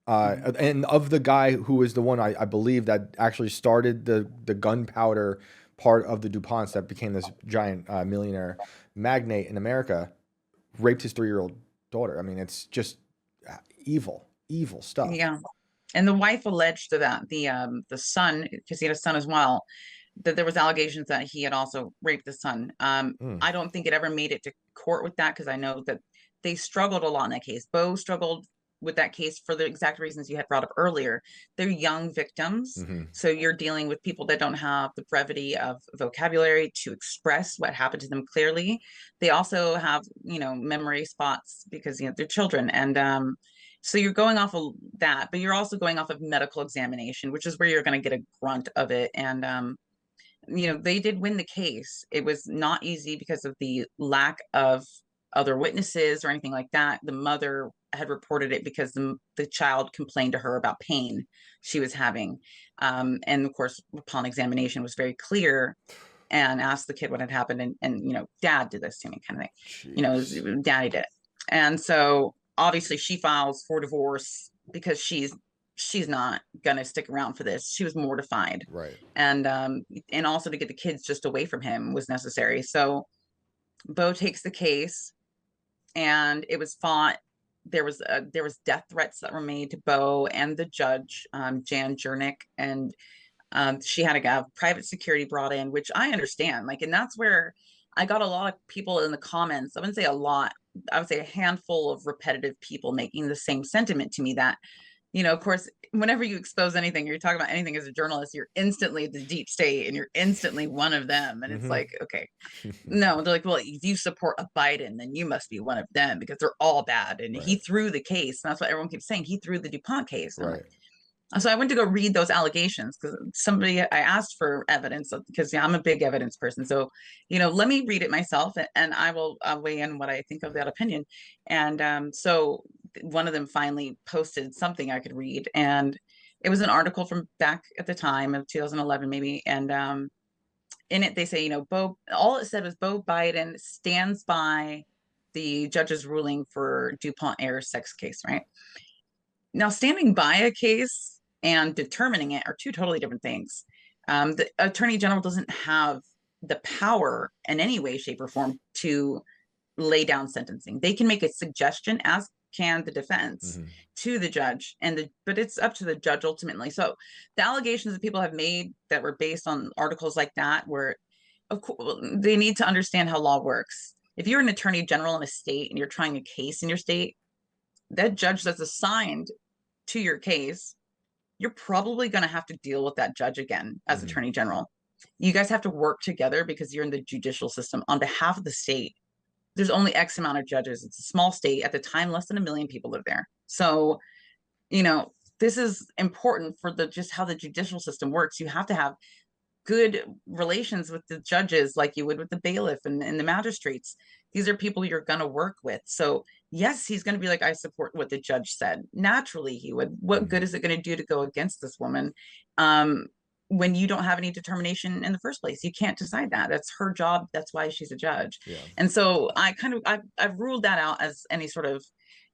Mhm. and of the guy who was the one I believe that actually started the gunpowder part of the DuPonts that became this giant millionaire magnate in America, raped his 3-year-old daughter. I mean, it's just evil, evil stuff. Yeah. And the wife alleged that the son, because he had a son as well, that there was allegations that he had also raped the son. Mm, I don't think it ever made it to court with that because I know that they struggled a lot in that case. Beau struggled with that case for the exact reasons you had brought up earlier. They're young victims, hmm so you're dealing with people that don't have the brevity of vocabulary to express what happened to them clearly. They also have, memory spots because they're children, and so you're going off of that, but you're also going off of medical examination, which is where you're going to get a grunt of it. And they did win the case. It was not easy because of the lack of other witnesses or anything like that. The mother had reported it because the child complained to her about pain she was having. And of course, upon examination, was very clear and asked the kid what had happened. And dad did this to me, kind of thing. Jeez. Daddy did it. And so obviously she files for divorce because she's not gonna stick around for this. She was mortified, Right. and also to get the kids just away from him was necessary. So Beau takes the case, and it was fought. There was death threats that were made to Beau and the judge, Jan Jernick, and she had to have private security brought in, which I understand. Like, and that's where I got a lot of people in the comments. I wouldn't say a lot. I would say a handful of repetitive people making the same sentiment to me that, of course, whenever you expose anything, you're talking about anything as a journalist, you're instantly the deep state and you're instantly one of them. And it's hmm like, okay, no, they're like, well, if you support a Biden, then you must be one of them because they're all bad. And he Right. threw the case. And that's what everyone keeps saying. He threw the DuPont case. And I'm like, Right. so I went to go read those allegations because I asked for evidence because I'm a big evidence person. So, let me read it myself, and I'll weigh in what I think of that opinion. And so one of them finally posted something I could read, and it was an article from back at the time of 2011 maybe. And in it they say, Beau, all it said was Beau Biden stands by the judge's ruling for DuPont Air sex case, right? Now, standing by a case and determining it are two totally different things. The attorney general doesn't have the power in any way, shape, or form to lay down sentencing. They can make a suggestion, as can the defense, hmm to the judge, but it's up to the judge ultimately. So the allegations that people have made that were based on articles like that, where of course they need to understand how law works. If you're an attorney general in a state and you're trying a case in your state, that judge that's assigned to your case, you're probably going to have to deal with that judge again as hmm attorney general. You guys have to work together because you're in the judicial system on behalf of the state. There's only X amount of judges. It's a small state. At the time, less than 1 million people live there. So, this is important for the just how the judicial system works. You have to have good relations with the judges like you would with the bailiff and the magistrates. These are people you're going to work with. So, yes, he's going to be like, I support what the judge said. Naturally, he would. What hmm good is it going to do to go against this woman um, when you don't have any determination in the first place? You can't decide that. That's her job. That's why she's a judge. Yeah. And so I've ruled that out as any sort of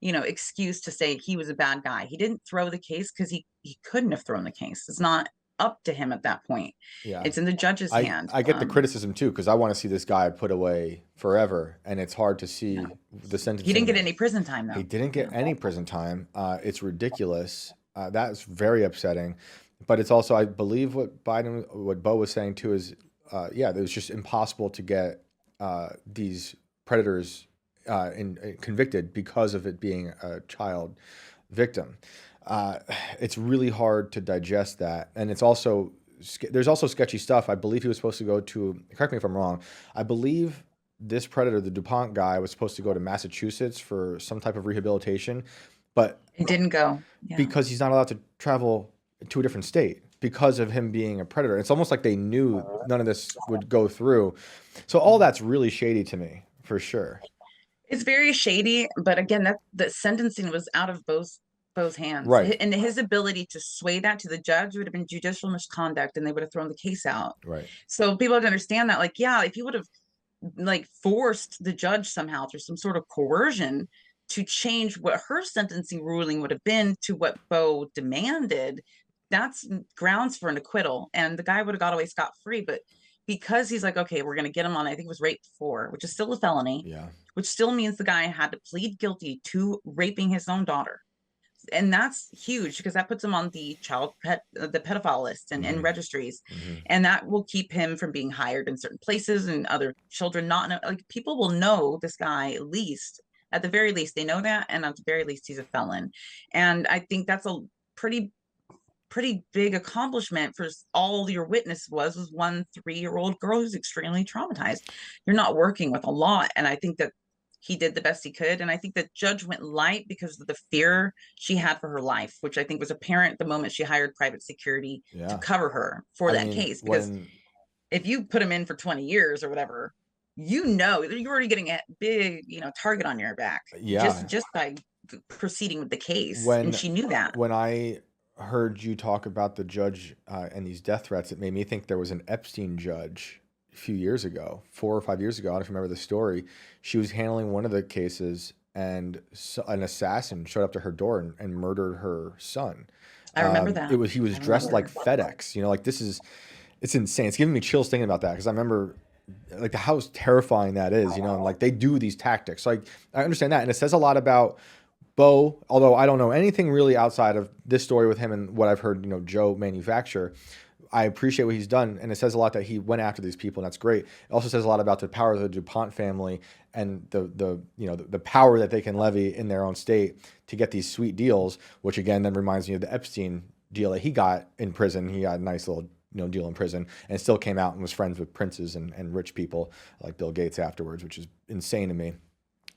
excuse to say he was a bad guy. He didn't throw the case because he couldn't have thrown the case. It's not up to him at that point. Yeah. It's in the judge's I hand. I get the criticism too because I want to see this guy put away forever, and it's hard to Yeah. see the He didn't sentencing. get any prison time He though. didn't get Yeah. any prison time. It's ridiculous. That's very upsetting. But it's also, I believe, what Beau was saying too is, yeah, it was just impossible to get these predators convicted because of it being a child victim. Uh, it's really hard to digest that, and it's also there's also sketchy stuff. I believe he was supposed to go to. Correct me if I'm wrong. I believe this predator, the DuPont guy, was supposed to go to Massachusetts for some type of rehabilitation, but It didn't go. Yeah. because he's not allowed to travel to a different state because of him being a predator. It's almost like they knew none of this would go through. So all that's really shady to me, for sure. It's very shady, but again, that sentencing was out of Beau's hands, Right, and his ability to sway that to the judge would have been judicial misconduct, and they would have thrown the case out. right. So people have to understand that, like, yeah, if he would have like forced the judge somehow through some sort of coercion to change what her sentencing ruling would have been to what Beau demanded, that's grounds for an acquittal, and the guy would have got away scot free. But because he's like, okay, we're going to get him on, I think it was rape 4, which is still a felony, Yeah. which still means the guy had to plead guilty to raping his own daughter. And that's huge because that puts him on the the pedophile list and Hmm. registries, Hmm. and that will keep him from being hired in certain places, and other children not know. Like, people will know this guy, at least, at the very least they know that, and at the very least he's a felon. And I think that's a pretty pretty big accomplishment for all your witness was 1 3-year-old girl who's extremely traumatized. You're not working with a lot, and I think that he did the best he could. And I think that judge went light because of the fear she had for her life, which I think was apparent the moment she hired private security to Yeah. cover her for I that mean, case. Because when, if you put him in for 20 years or whatever, you're already getting a big, target on your back, yeah, just by proceeding with the case, and when she knew that. when I heard you talk about the judge and these death threats, it made me think there was an Epstein judge a few years ago, 4 or 5 years ago. I don't know if you remember the story. She was handling one of the cases, and an assassin showed up to her door and murdered her son. I remember that. He was I dressed like remember. FedEx. Like this is it's insane. It's giving me chills thinking about that because I remember like how terrifying that is. And like they do these tactics. Like I understand that, and it says a lot about Beau, although I don't know anything really outside of this story with him and what I've heard, Joe manufacture. I appreciate what he's done, and it says a lot that he went after these people, and that's great. It also says a lot about the power of the DuPont family and the power that they can levy in their own state to get these sweet deals, which again then reminds me of the Epstein deal that he got in prison. He got a nice little deal in prison, and still came out and was friends with princes and rich people like Bill Gates afterwards, which is insane to me.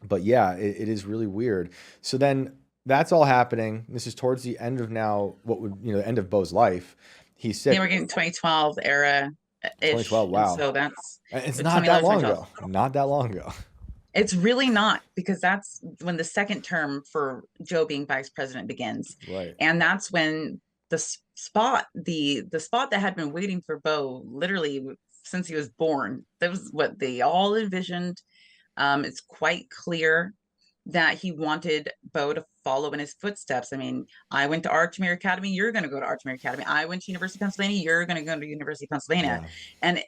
But yeah, it is really weird. So then that's all happening. This is towards the end of now, what would, the end of Beau's life. He's Yeah, sick. we're getting 2012 era ish. 2012. And Wow. so that's And it's not that 2011, long 2012. ago. Not that long ago. It's really not, because that's when the second term for Joe being vice president begins. Right. And that's when the spot that had been waiting for Beau literally since he was born, that was what they all envisioned. It's quite clear that he wanted Beau to follow in his footsteps. I mean, I went to Archmere Academy, you're going to go to Archmere Academy. I went to University of Pennsylvania, you're going to go to University of Pennsylvania. Yeah. And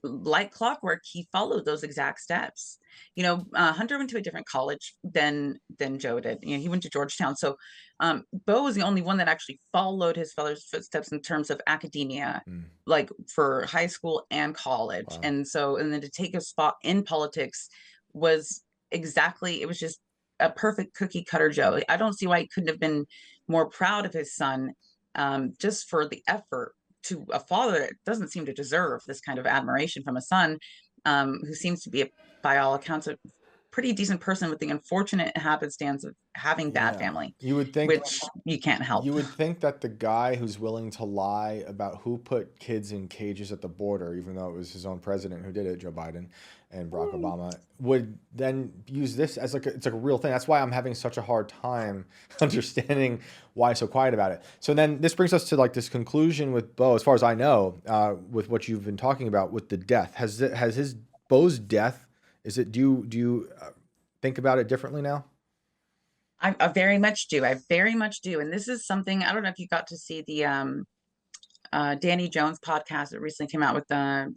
like clockwork, he followed those exact steps. Hunter went to a different college than Joe did. He went to Georgetown. So Beau was the only one that actually followed his father's footsteps in terms of academia, Mm. like for high school and college. Wow. And then to take a spot in politics was it was just a perfect cookie cutter Joe. I don't see why he couldn't have been more proud of his son, just for the effort to a father that doesn't seem to deserve this kind of admiration from a son, who seems to be, by all accounts, a pretty decent person with the unfortunate happenstance of having bad Yeah. family, You would think which you can't help. You would think that the guy who's willing to lie about who put kids in cages at the border, even though it was his own president who did it, Joe Biden and Barack Obama, would then use this as it's like a real thing. That's why I'm having such a hard time understanding why he's so quiet about it. So then this brings us to like this conclusion with Beau, as far as I know, with what you've been talking about with the death. Has his Beau's death? Is it? Do you think about it differently now? I very much do. I very much do. And this is something, I don't know if you got to see the Danny Jones podcast that recently came out with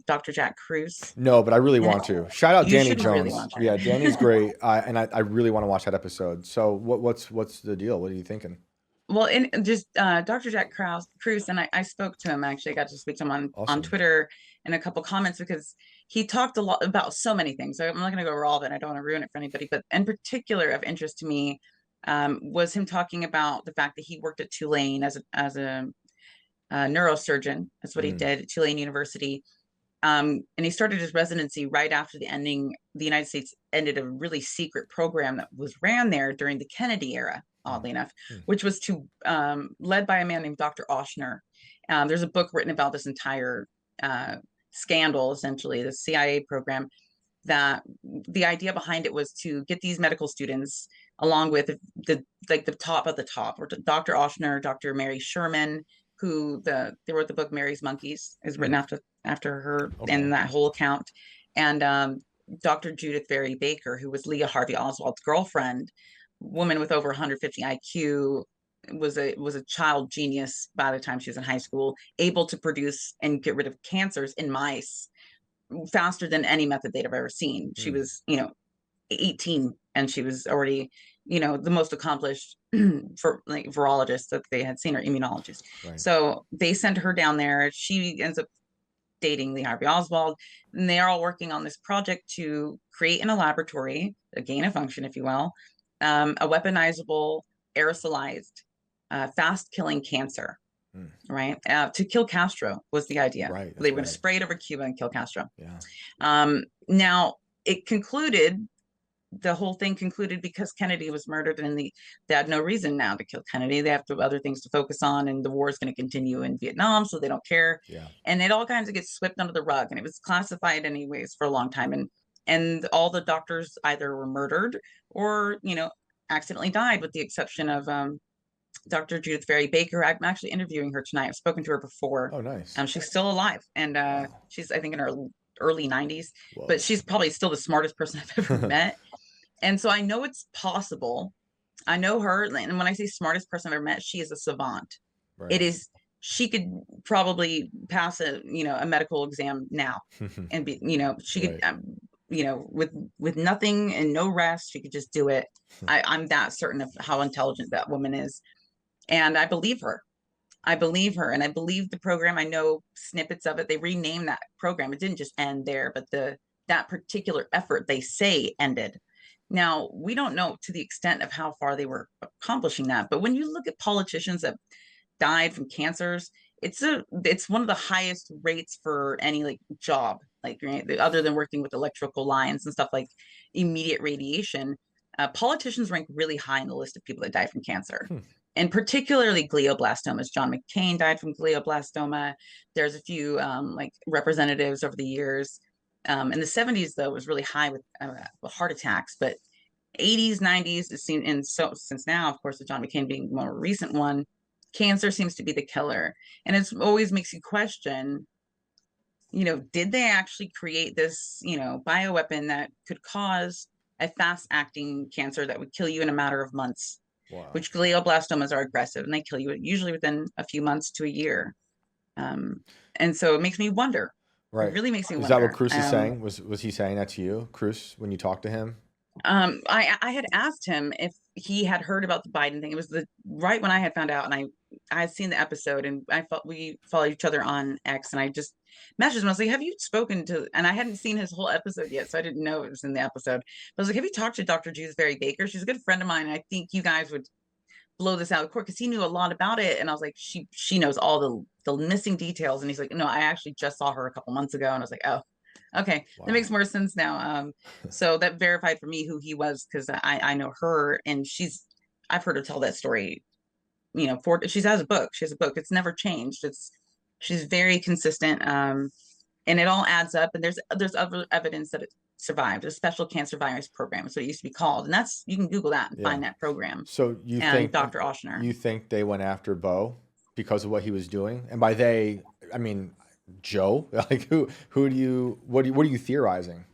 Dr. Jack Cruz. No, but I really And want to. Shout out you Danny should really Jones. watch Yeah, Danny's it. great, and I really want to watch that episode. So what's the deal? What are you thinking? Well, and just Dr. Jack Cruz, and I spoke to him. Actually, I got to speak to him on Awesome. Twitter and a couple comments, because he talked a lot about so many things. So I'm not going to go over all of it. I don't want to ruin it for anybody. But in particular, of interest to me, was him talking about the fact that he worked at Tulane as a neurosurgeon. That's what he Mm, did at Tulane University. And he started his residency right after the United States ended a really secret program that was ran there during the Kennedy era, mm, oddly enough, mm. which was led by a man named Dr. Oshner. There's a book written about this entire scandal, essentially, the CIA program. that the idea behind it was to get these medical students, along with the like the top of the top, or Dr. Oshner, Dr. Mary Sherman, who they wrote the book Mary's Monkeys, is written after her, Okay. in that whole account, and Dr. Judith Vary Baker, who was Leah Harvey Oswald's girlfriend, woman with over 150 IQ, was a child genius by the time she was in high school, able to produce and get rid of cancers in mice faster than any method they'd have ever seen. She was, 18, and she was already, the most accomplished for like virologist that they had seen, or immunologist. Right. So they sent her down there. She ends up dating Lee Harvey Oswald, and they're all working on this project to create in a laboratory a gain of function, if you will, a weaponizable, aerosolized, fast killing cancer. Right, to kill Castro was the idea. Right, They were going right. to spray it over Cuba and kill Castro. Yeah. Now it concluded. The whole thing concluded because Kennedy was murdered, and they had no reason now to kill Kennedy. They have other things to focus on, and the war is going to continue in Vietnam, so they don't care. Yeah. And it all kinds of gets swept under the rug, and it was classified anyways for a long time. And all the doctors either were murdered or accidentally died, with the exception of Dr. Judith Vary Baker. I'm actually interviewing her tonight. I've spoken to her before. Oh, nice. She's still alive, and Wow. she's, I think, in her early 90s. Whoa. But she's probably still the smartest person I've ever met. And so I know it's possible. I know her, and when I say smartest person I've ever met, she is a savant. Right. It is. She could probably pass a medical exam now, and be she could with nothing and no rest, she could just do it. I'm that certain of how intelligent that woman is, and I believe her. I believe her, and I believe the program. I know snippets of it. They renamed that program. It didn't just end there, but that particular effort, they say, ended. Now, we don't know to the extent of how far they were accomplishing that, but when you look at politicians that died from cancers, it's one of the highest rates for any like job, like, right, other than working with electrical lines and stuff, like immediate radiation. Politicians rank really high in the list of people that die from cancer. And particularly glioblastomas. John McCain died from glioblastoma. There's a few like representatives over the years. In the 70s, though, it was really high with heart attacks. But 80s, 90s, it seemed, and so since now, of course, with John McCain being the more recent one, cancer seems to be the killer. And it always makes you question, did they actually create this, bioweapon that could cause a fast-acting cancer that would kill you in a matter of months? Wow. Which glioblastomas are aggressive, and they kill you usually within a few months to a year. And so it makes me wonder. Right. It really makes me wonder. Is that what Cruz is saying? Was he saying that to you, Cruz, when you talked to him? I had asked him if he had heard about the Biden thing. It was right when I had found out, and I had seen the episode, and we followed each other on X, and I just messaged him. I was like, "Have you spoken to?" And I hadn't seen his whole episode yet, so I didn't know it was in the episode. But I was like, "Have you talked to Dr. Judith Vary Baker? She's a good friend of mine, and I think you guys would blow this out of court," because he knew a lot about it. And I was like, she knows all the missing details. And he's like, "No, I actually just saw her a couple months ago." And I was like, "Oh, okay." Wow. That makes more sense now. So that verified for me who he was, because I know her, and I've heard her tell that story. She has a book. She has a book. It's never changed. She's very consistent, and it all adds up. And there's other evidence that it survived. A special cancer virus program is what it used to be called, and you can Google that and find that program. So you think Dr. Oshner? You think they went after Beau because of what he was doing? And by they, I mean Joe. Like what are you theorizing?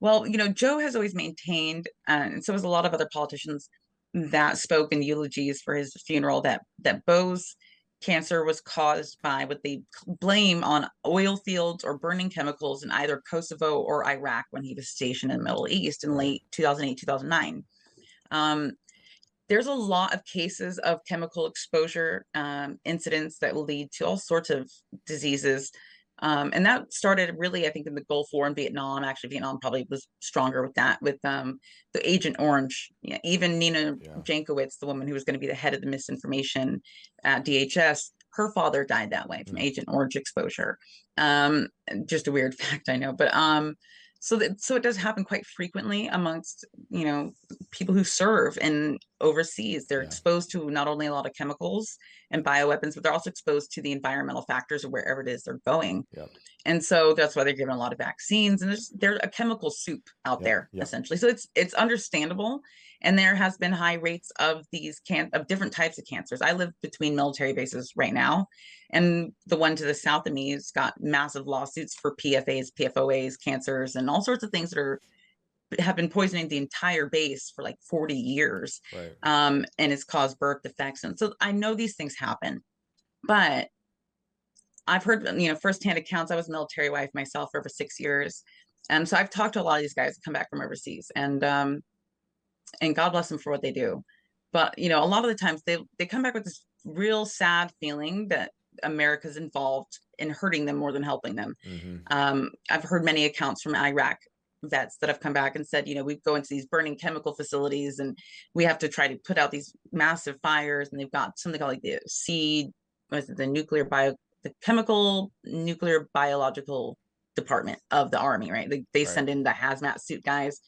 Well, Joe has always maintained, and so has a lot of other politicians that spoke in eulogies for his funeral, that Beau's cancer was caused by what they blame on oil fields or burning chemicals in either Kosovo or Iraq when he was stationed in the Middle East in late 2008, 2009. There's a lot of cases of chemical exposure incidents that will lead to all sorts of diseases. And that started really, I think, in the Gulf War and Vietnam. Actually, Vietnam probably was stronger with that, with the Agent Orange. Even Nina Jankowicz, the woman who was going to be the head of the misinformation at DHS, her father died that way from Agent Orange exposure. Just a weird fact, I know. But so it does happen quite frequently amongst, people who serve. And overseas. They're Yeah. exposed to not only a lot of chemicals and bioweapons, but they're also exposed to the environmental factors of wherever it is they're going. Yep. And so that's why they're given a lot of vaccines, and there's a chemical soup out Yep. there Yep. essentially. So it's understandable, and there has been high rates of these of different types of cancers. I live between military bases right now, and the one to the south of me has got massive lawsuits for PFAs, PFOAs, cancers, and all sorts of things that have been poisoning the entire base for like 40 years. Right. And it's caused birth defects, and so I know these things happen, but I've heard, firsthand accounts. I was a military wife myself for over 6 years. And so I've talked to a lot of these guys that come back from overseas, and God bless them for what they do. But, a lot of the times they come back with this real sad feeling that America's involved in hurting them more than helping them. I've heard many accounts from Iraq vets that have come back and said, we go into these burning chemical facilities and we have to try to put out these massive fires. And they've got something called like the chemical nuclear biological department of the army, right? They send in the hazmat suit guys.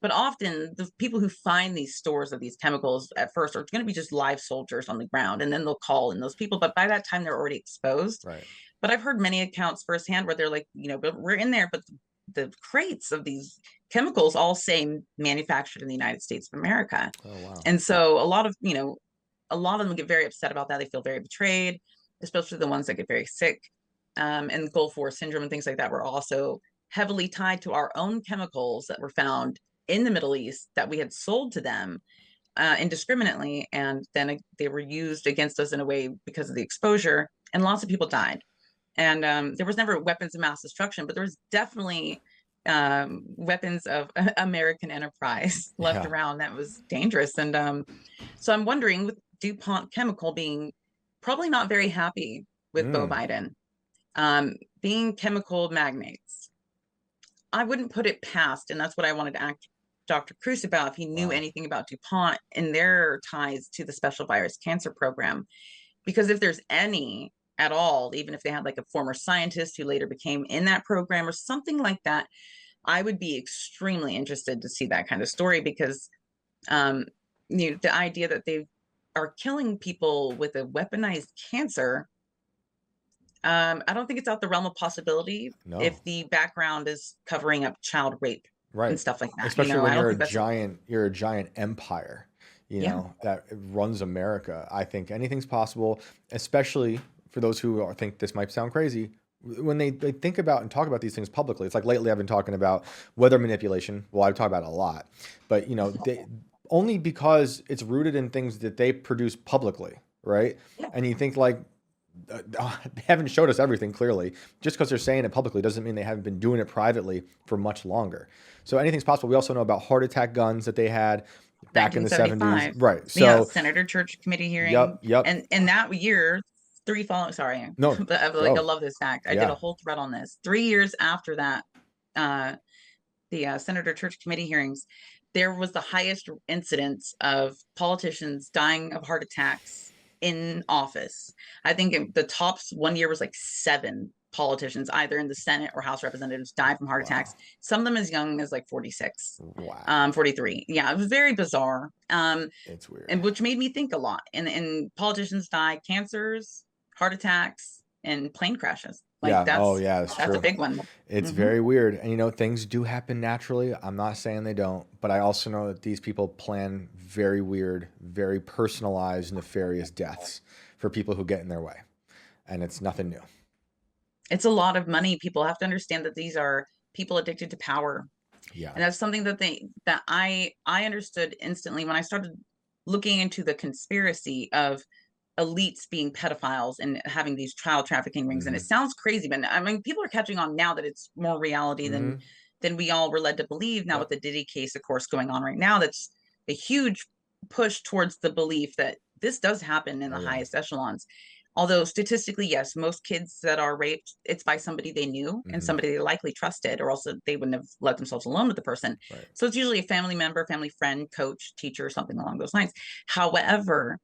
But often the people who find these stores of these chemicals at first are going to be just live soldiers on the ground, and then they'll call in those people. But by that time, they're already exposed. Right. But I've heard many accounts firsthand where they're like, but we're in there, but the crates of these chemicals all say manufactured in the United States of America. Oh, wow. And so a lot of them get very upset about that. They feel very betrayed, especially the ones that get very sick. And Gulf War syndrome and things like that were also heavily tied to our own chemicals that were found in the Middle East that we had sold to them indiscriminately. And then they were used against us in a way because of the exposure. And lots of people died. And there was never weapons of mass destruction, but there was definitely weapons of American enterprise left around that was dangerous. And so I'm wondering, with DuPont Chemical being probably not very happy with Beau Biden, being chemical magnates, I wouldn't put it past, and that's what I wanted to ask Dr. Cruz about, if he knew anything about DuPont and their ties to the Special Virus Cancer Program. Because if there's any at all, even if they had like a former scientist who later became in that program or something like that, I would be extremely interested to see that kind of story, because the idea that they are killing people with a weaponized cancer, I don't think it's out the realm of possibility if the background is covering up child rape and stuff like that. Especially when you're a giant empire, that runs America. I think anything's possible, especially for those who think this might sound crazy. When they think about and talk about these things publicly, it's like lately I've been talking about weather manipulation. Well, I've talked about it a lot, but only because it's rooted in things that they produce publicly, right? Yeah. And you think like, they haven't showed us everything clearly. Just because they're saying it publicly doesn't mean they haven't been doing it privately for much longer. So anything's possible. We also know about heart attack guns that they had back in the 70s. Right. So Senator Church Committee hearing. Yep. And that year, I love this fact. I did a whole thread on this. 3 years after that, the Senator Church Committee hearings, there was the highest incidence of politicians dying of heart attacks in office. I think the tops one year was like 7 politicians, either in the Senate or House Representatives, died from heart attacks. Some of them as young as like 46, 43. Yeah, it was very bizarre. It's weird. And which made me think a lot. And politicians die cancers, heart attacks, and plane crashes. That's true. A big one. It's very weird. And things do happen naturally. I'm not saying they don't, but I also know that these people plan very weird, very personalized, nefarious deaths for people who get in their way. And it's nothing new. It's a lot of money. People have to understand that these are people addicted to power. Yeah. And that's something that I understood instantly when I started looking into the conspiracy of elites being pedophiles and having these child trafficking rings. And it sounds crazy, but I mean, people are catching on now that it's more reality than we all were led to believe. Now with the Diddy case, of course, going on right now, that's a huge push towards the belief that this does happen in the highest echelons. Although statistically, yes, most kids that are raped, it's by somebody they knew and somebody they likely trusted, or else they wouldn't have let themselves alone with the person. Right. So it's usually a family member, family friend, coach, teacher, something along those lines. However,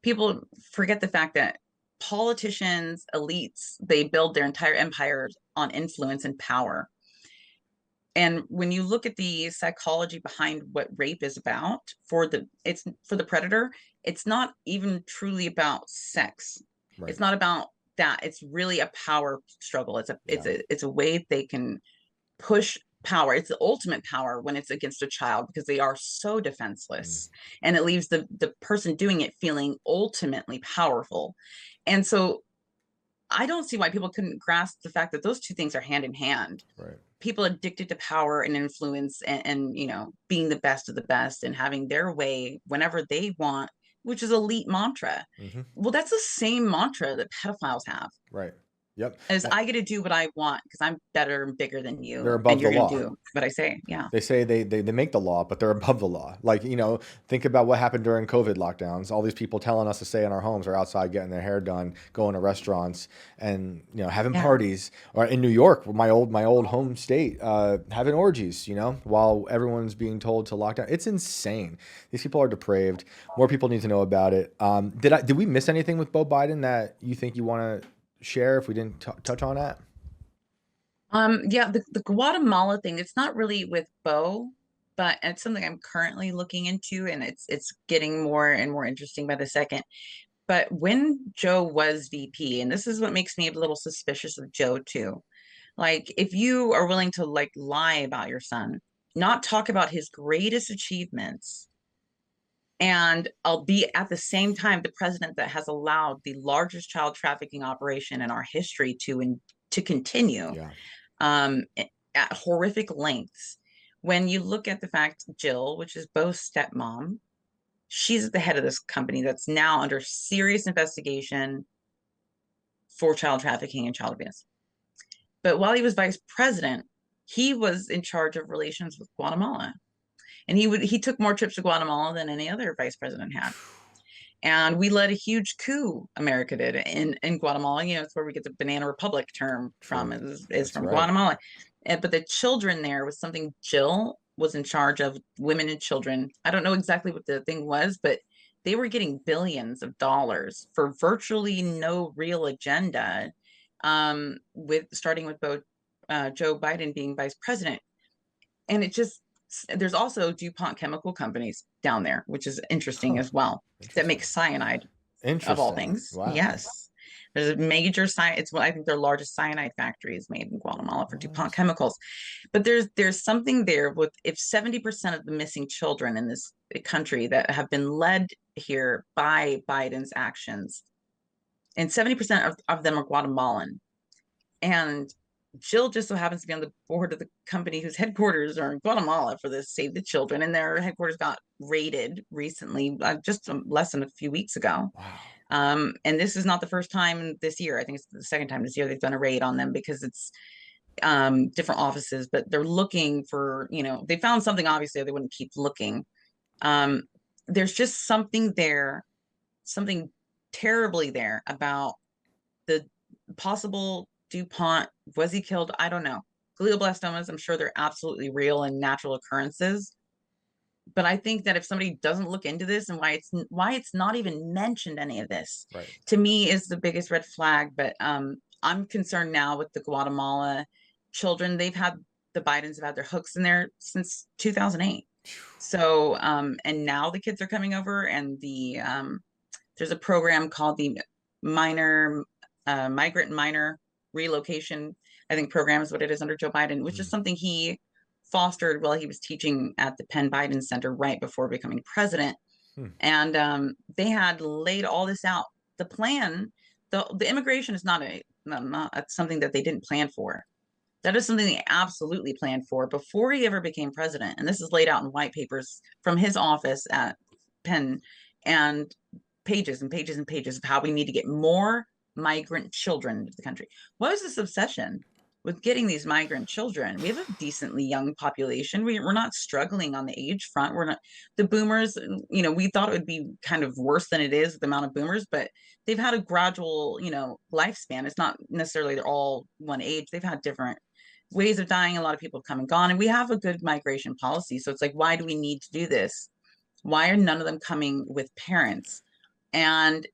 people forget the fact that politicians, elites, they build their entire empires on influence and power. And when you look at the psychology behind what rape is about it's for the predator, it's not even truly about sex. Right. It's not about that. It's really a power struggle. Yeah. It's a way they can push power. It's the ultimate power when it's against a child because they are so Mm. defenseless, and it leaves the person doing it feeling ultimately powerful. And so I don't see why people couldn't grasp the fact that those two things are hand in hand. Right. People addicted to power and influence and being the best of the best and having their way whenever they want, which is elite mantra. Hmm. Well, that's the same mantra that pedophiles have, Right. Yep. is I get to do what I want because I'm better and bigger than They're you, and above the you're going to law. do what I say. Yeah. They say they make the law, but they're above the law. Like, think about what happened during COVID lockdowns. All these people telling us to stay in our homes or outside getting their hair done, going to restaurants and, having Yeah. parties. Or in New York, my old home state, having orgies, while everyone's being told to lock down. It's insane. These people are depraved. More people need to know about it. Did we miss anything with Beau Biden that you think you want to share if we didn't touch on that? Yeah, the Guatemala thing, it's not really with Beau, but it's something I'm currently looking into, and it's getting more and more interesting by the second. But when Joe was VP, and this is what makes me a little suspicious of Joe too. Like, if you are willing to like lie about your son, not talk about his greatest achievements, and I'll be at the same time the president that has allowed the largest child trafficking operation in our history to continue, Yeah. um, at horrific lengths. When you look at the fact Jill, which is Beau's stepmom, she's at the head of this company that's now under serious investigation for child trafficking and child abuse. But while he was vice president, he was in charge of relations with Guatemala. And he took more trips to Guatemala than any other vice president had. And we led a huge coup, America did, in Guatemala. It's where we get the Banana Republic term from, True. is That's from right. Guatemala. But the children there was something Jill was in charge of, women and children. I don't know exactly what the thing was, but they were getting billions of dollars for virtually no real agenda, with starting with Joe Biden being vice president. And there's also DuPont chemical companies down there, which is interesting Huh. as well, that make Interesting. cyanide of all Interesting. things. Wow. Yes. There's a major it's what I think their largest cyanide factory is made in Guatemala for DuPont What? chemicals. But there's something there with, if 70% of the missing children in this country that have been led here by Biden's actions, and 70% of them are Guatemalan. And Jill just so happens to be on the board of the company whose headquarters are in Guatemala for this Save the Children. And their headquarters got raided recently, just less than a few weeks ago. Wow. And this is not the first time this year. I think it's the second time this year they've done a raid on them, because it's different offices, but they're looking for, they found something, obviously, they wouldn't keep looking. Um, there's just something there, something terribly there about the possible DuPont. Was he killed? I don't know. Glioblastomas, I'm sure they're absolutely real and natural occurrences. But I think that if somebody doesn't look into this, and why it's not even mentioned, any of this, Right. to me is the biggest red flag. But I'm concerned now with the Guatemala children. The Bidens have had their hooks in there since 2008. So and now the kids are coming over, and there's a program called the minor migrant minor relocation, I think, program is what it is under Joe Biden, which is Mm. something he fostered while he was teaching at the Penn Biden Center right before becoming president. Hmm. And they had laid all this out. The plan, the immigration is not something that they didn't plan for. That is something they absolutely planned for before he ever became president. And this is laid out in white papers from his office at Penn, and pages and pages and pages of how we need to get more migrant children into the country. What is this obsession with getting these migrant children? We have a decently young population. We're not struggling on the age front. We're not, the boomers, we thought it would be kind of worse than it is, the amount of boomers, but they've had a gradual, lifespan. It's not necessarily they're all one age. They've had different ways of dying. A lot of people have come and gone, and we have a good migration policy. So it's like, why do we need to do this? Why are none of them coming with parents? And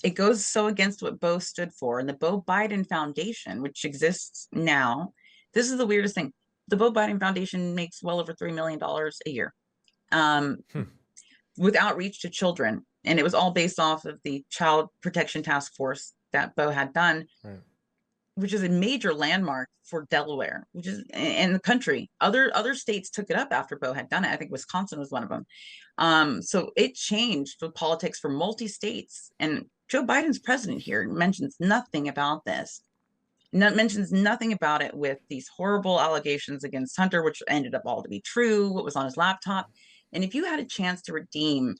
it goes so against what Beau stood for. And the Beau Biden Foundation, which exists now, this is the weirdest thing. the Beau Biden Foundation makes well over $3 million a year, um, Hmm. with outreach to children, and it was all based off of the Child Protection Task Force that Beau had done, Right. which is a major landmark for Delaware, which is in the country. Other states took it up after Beau had done it. I think Wisconsin was one of them. So it changed the politics for multi states. And Joe Biden's president here mentions nothing about this. Mentions nothing about it with these horrible allegations against Hunter, which ended up all to be true. What was on his laptop, and if you had a chance to redeem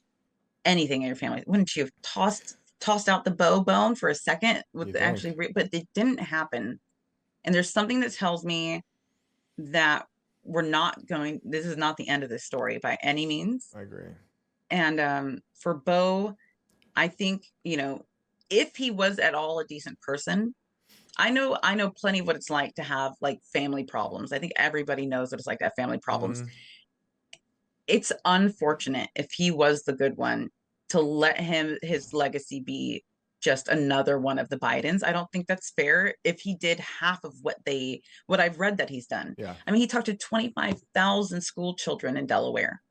anything in your family, wouldn't you have tossed out the Beau bone for a second You with think? actually? But it didn't happen, and there's something that tells me that we're not going. This is not the end of this story by any means. I agree. And for Beau, I think, if he was at all a decent person, I know plenty of what it's like to have like family problems. I think everybody knows what it's like to have family problems. Mm-hmm. It's unfortunate if he was the good one to let his legacy be just another one of the Bidens. I don't think that's fair if he did half of what I've read that he's done. Yeah. I mean, he talked to 25,000 school children in Delaware,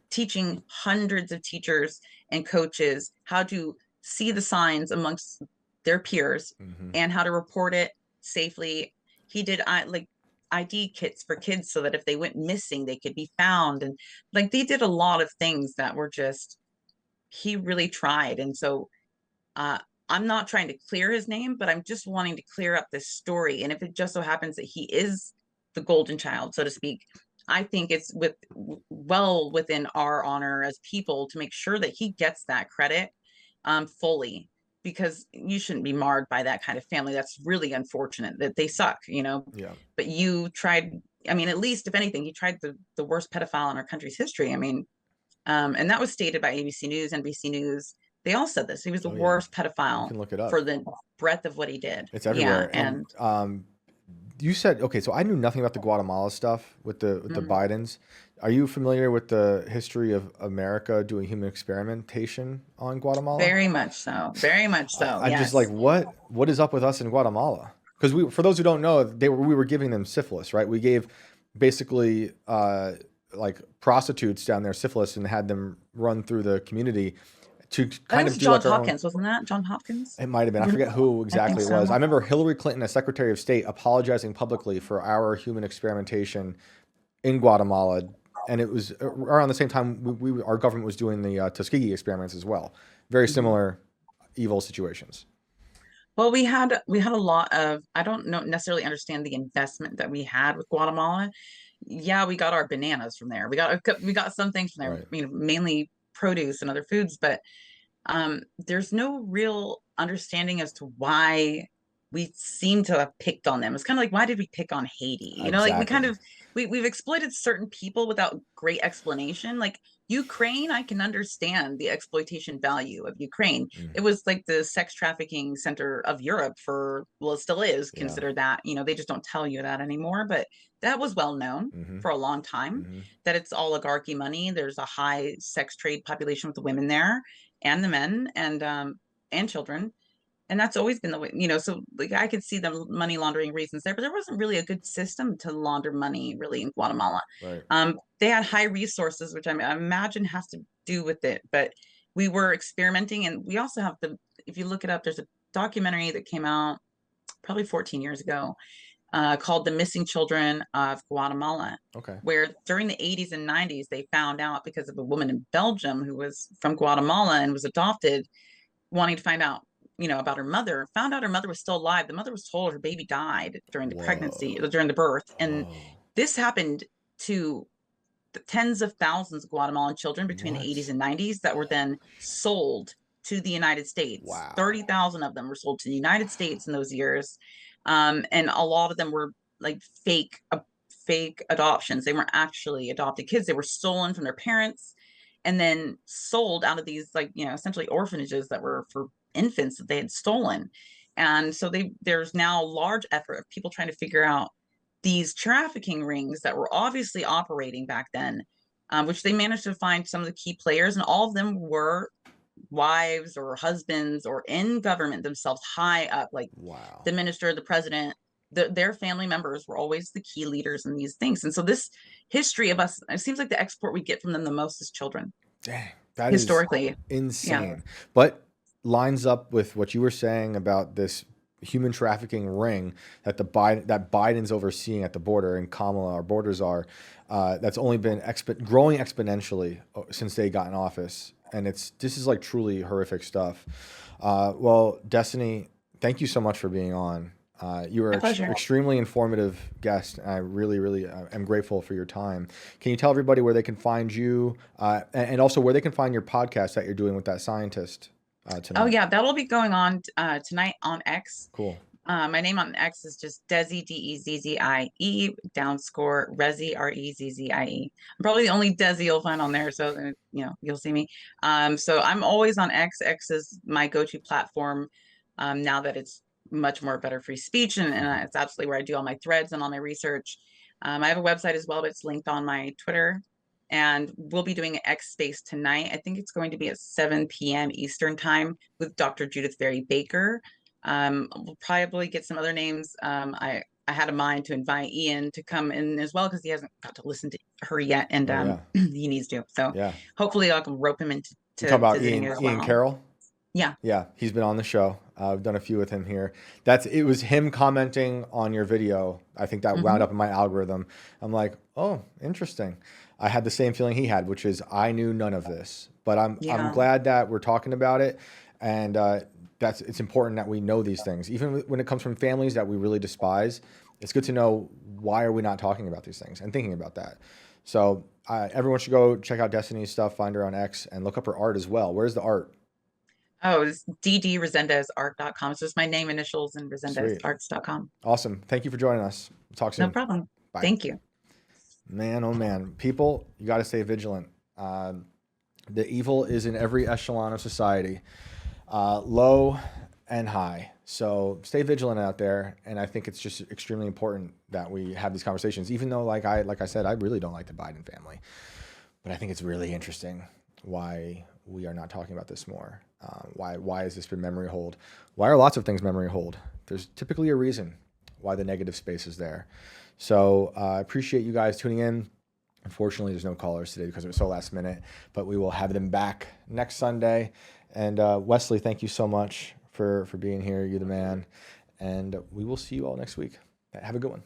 teaching hundreds of teachers and coaches how to see the signs amongst their peers Mm-hmm. and how to report it safely. He did like ID kits for kids so that if they went missing, they could be found. And like they did a lot of things that were just, he really tried. And so uh, I'm not trying to clear his name, but I'm just wanting to clear up this story. And if it just so happens that he is the golden child, so to speak, I think it's well within our honor as people to make sure that he gets that credit fully, because you shouldn't be marred by that kind of family. That's really unfortunate that they suck. Yeah. But you tried, I mean, at least if anything, you tried the worst pedophile in our country's history. I mean, and that was stated by ABC News, NBC News. They all said this. He was the Oh yeah. worst You pedophile can look it up. for the breadth of what he did. It's Yeah. everywhere. And And you said, okay, so I knew nothing about the Guatemala stuff with the mm, Bidens. Are you familiar with the history of America doing human experimentation on Guatemala? very much so. Very much so. I'm just like, Yes. what is up with us in Guatemala? Because for those who don't know, we were giving them syphilis, right? We gave basically like prostitutes down there syphilis and had them run through the community to I think kind it of was do like Johns our own. Hopkins, wasn't that? John Hopkins? It might have been. I forget who I think exactly it was. I so. remember Hillary Clinton, as Secretary of State, apologizing publicly for our human experimentation in Guatemala, and it was around the same time our government was doing the Tuskegee experiments as well. Very Mhm. similar evil situations. Well, we had a lot of, I don't know necessarily understand the investment that we had with Guatemala. Yeah, we got our bananas from there. We got some things from there, Right. mainly produce and other foods, but there's no real understanding as to why we seem to have picked on them. It's kind of like, why did we pick on Haiti? Like we kind Exactly. of we've exploited certain people without great explanation. Like Ukraine, I can understand the exploitation value of Ukraine. Mm. It was like the sex trafficking center of Europe for, well, it still is Yeah. considered that. They just don't tell you that anymore, but that was well known Mm-hmm. for a long time, Mm-hmm. that it's oligarchy money. There's a high sex trade population with the women there and the men, and children, and that's always been the way. So like I could see the money laundering reasons there, but there wasn't really a good system to launder money really in Guatemala. Right. They had high resources, which I imagine has to do with it, but we were experimenting. And we also have if you look it up, there's a documentary that came out probably 14 years ago, called The Missing Children of Guatemala, Okay. where during the 80s and 90s, they found out because of a woman in Belgium who was from Guatemala and was adopted, wanting to find out, about her mother, found out her mother was still alive. The mother was told her baby died during the pregnancy, Whoa. during the birth. And Whoa. this happened to the tens of thousands of Guatemalan children between the 80s What? and 90s that were then sold to the United States. Wow. 30,000 of them were sold to the United States in those years. And a lot of them were like fake adoptions. They weren't actually adopted kids. They were stolen from their parents and then sold out of these, like, essentially orphanages that were for infants that they had stolen. And so there's now a large effort of people trying to figure out these trafficking rings that were obviously operating back then, which they managed to find some of the key players, and all of them were wives or husbands or in government themselves, high up, like Wow. the minister, the president, their family members were always the key leaders in these things. And so this history of us, it seems like the export we get from them the most is children. Dang, that is Historically. Yeah. insane. But lines up with what you were saying about this human trafficking ring that Biden's overseeing at the border, and Kamala, our borders are, that's only been growing exponentially since they got in office. And this is like truly horrific stuff. Well, Destiny, thank you so much for being on. You are extremely informative guest. And I really, really am grateful for your time. Can you tell everybody where they can find you, and also where they can find your podcast that you're doing with that scientist tonight? Oh yeah, that'll be going on tonight on X. Cool. My name on X is just Desi, Dezzzie, downscore Rezi, Rezzie. I'm probably the only Desi you'll find on there, so you'll see me. So I'm always on X. X is my go-to platform now that it's much more better free speech, and it's absolutely where I do all my threads and all my research. I have a website as well, but it's linked on my Twitter. And we'll be doing an X Space tonight. I think it's going to be at 7 p.m. Eastern time with Dr. Judith Berry Baker. We'll probably get some other names. I had a mind to invite Ian to come in as well because he hasn't got to listen to her yet, and he needs to. So hopefully I can rope him into. You talk about Ian Carroll. Yeah, he's been on the show. I've done a few with him here. It was him commenting on your video. I think that wound up in my algorithm. I'm like, oh, interesting. I had the same feeling he had, which is I knew none of this, but I'm glad that we're talking about it, and it's important that we know these things, even when it comes from families that we really despise. It's good to know why are we not talking about these things and thinking about that. So everyone should go check out Destiny's stuff, find her on X, and look up her art as well. Where's the art? Oh, it's ddresendesart.com. It's just my name initials and resendesarts.com. Awesome. Thank you for joining us. We'll talk soon. No problem. Bye. Thank you. Man, oh man. People, you got to stay vigilant. The evil is in every echelon of society, low and high. So stay vigilant out there. And I think it's just extremely important that we have these conversations, even though, like I said, I really don't like the Biden family. But I think it's really interesting why we are not talking about this more. Why has this been memory hold? Why are lots of things memory hold? There's typically a reason why the negative space is there. So I appreciate you guys tuning in. Unfortunately, there's no callers today because it was so last minute, but we will have them back next Sunday. And Wesley, thank you so much for being here. You're the man. And we will see you all next week. Have a good one.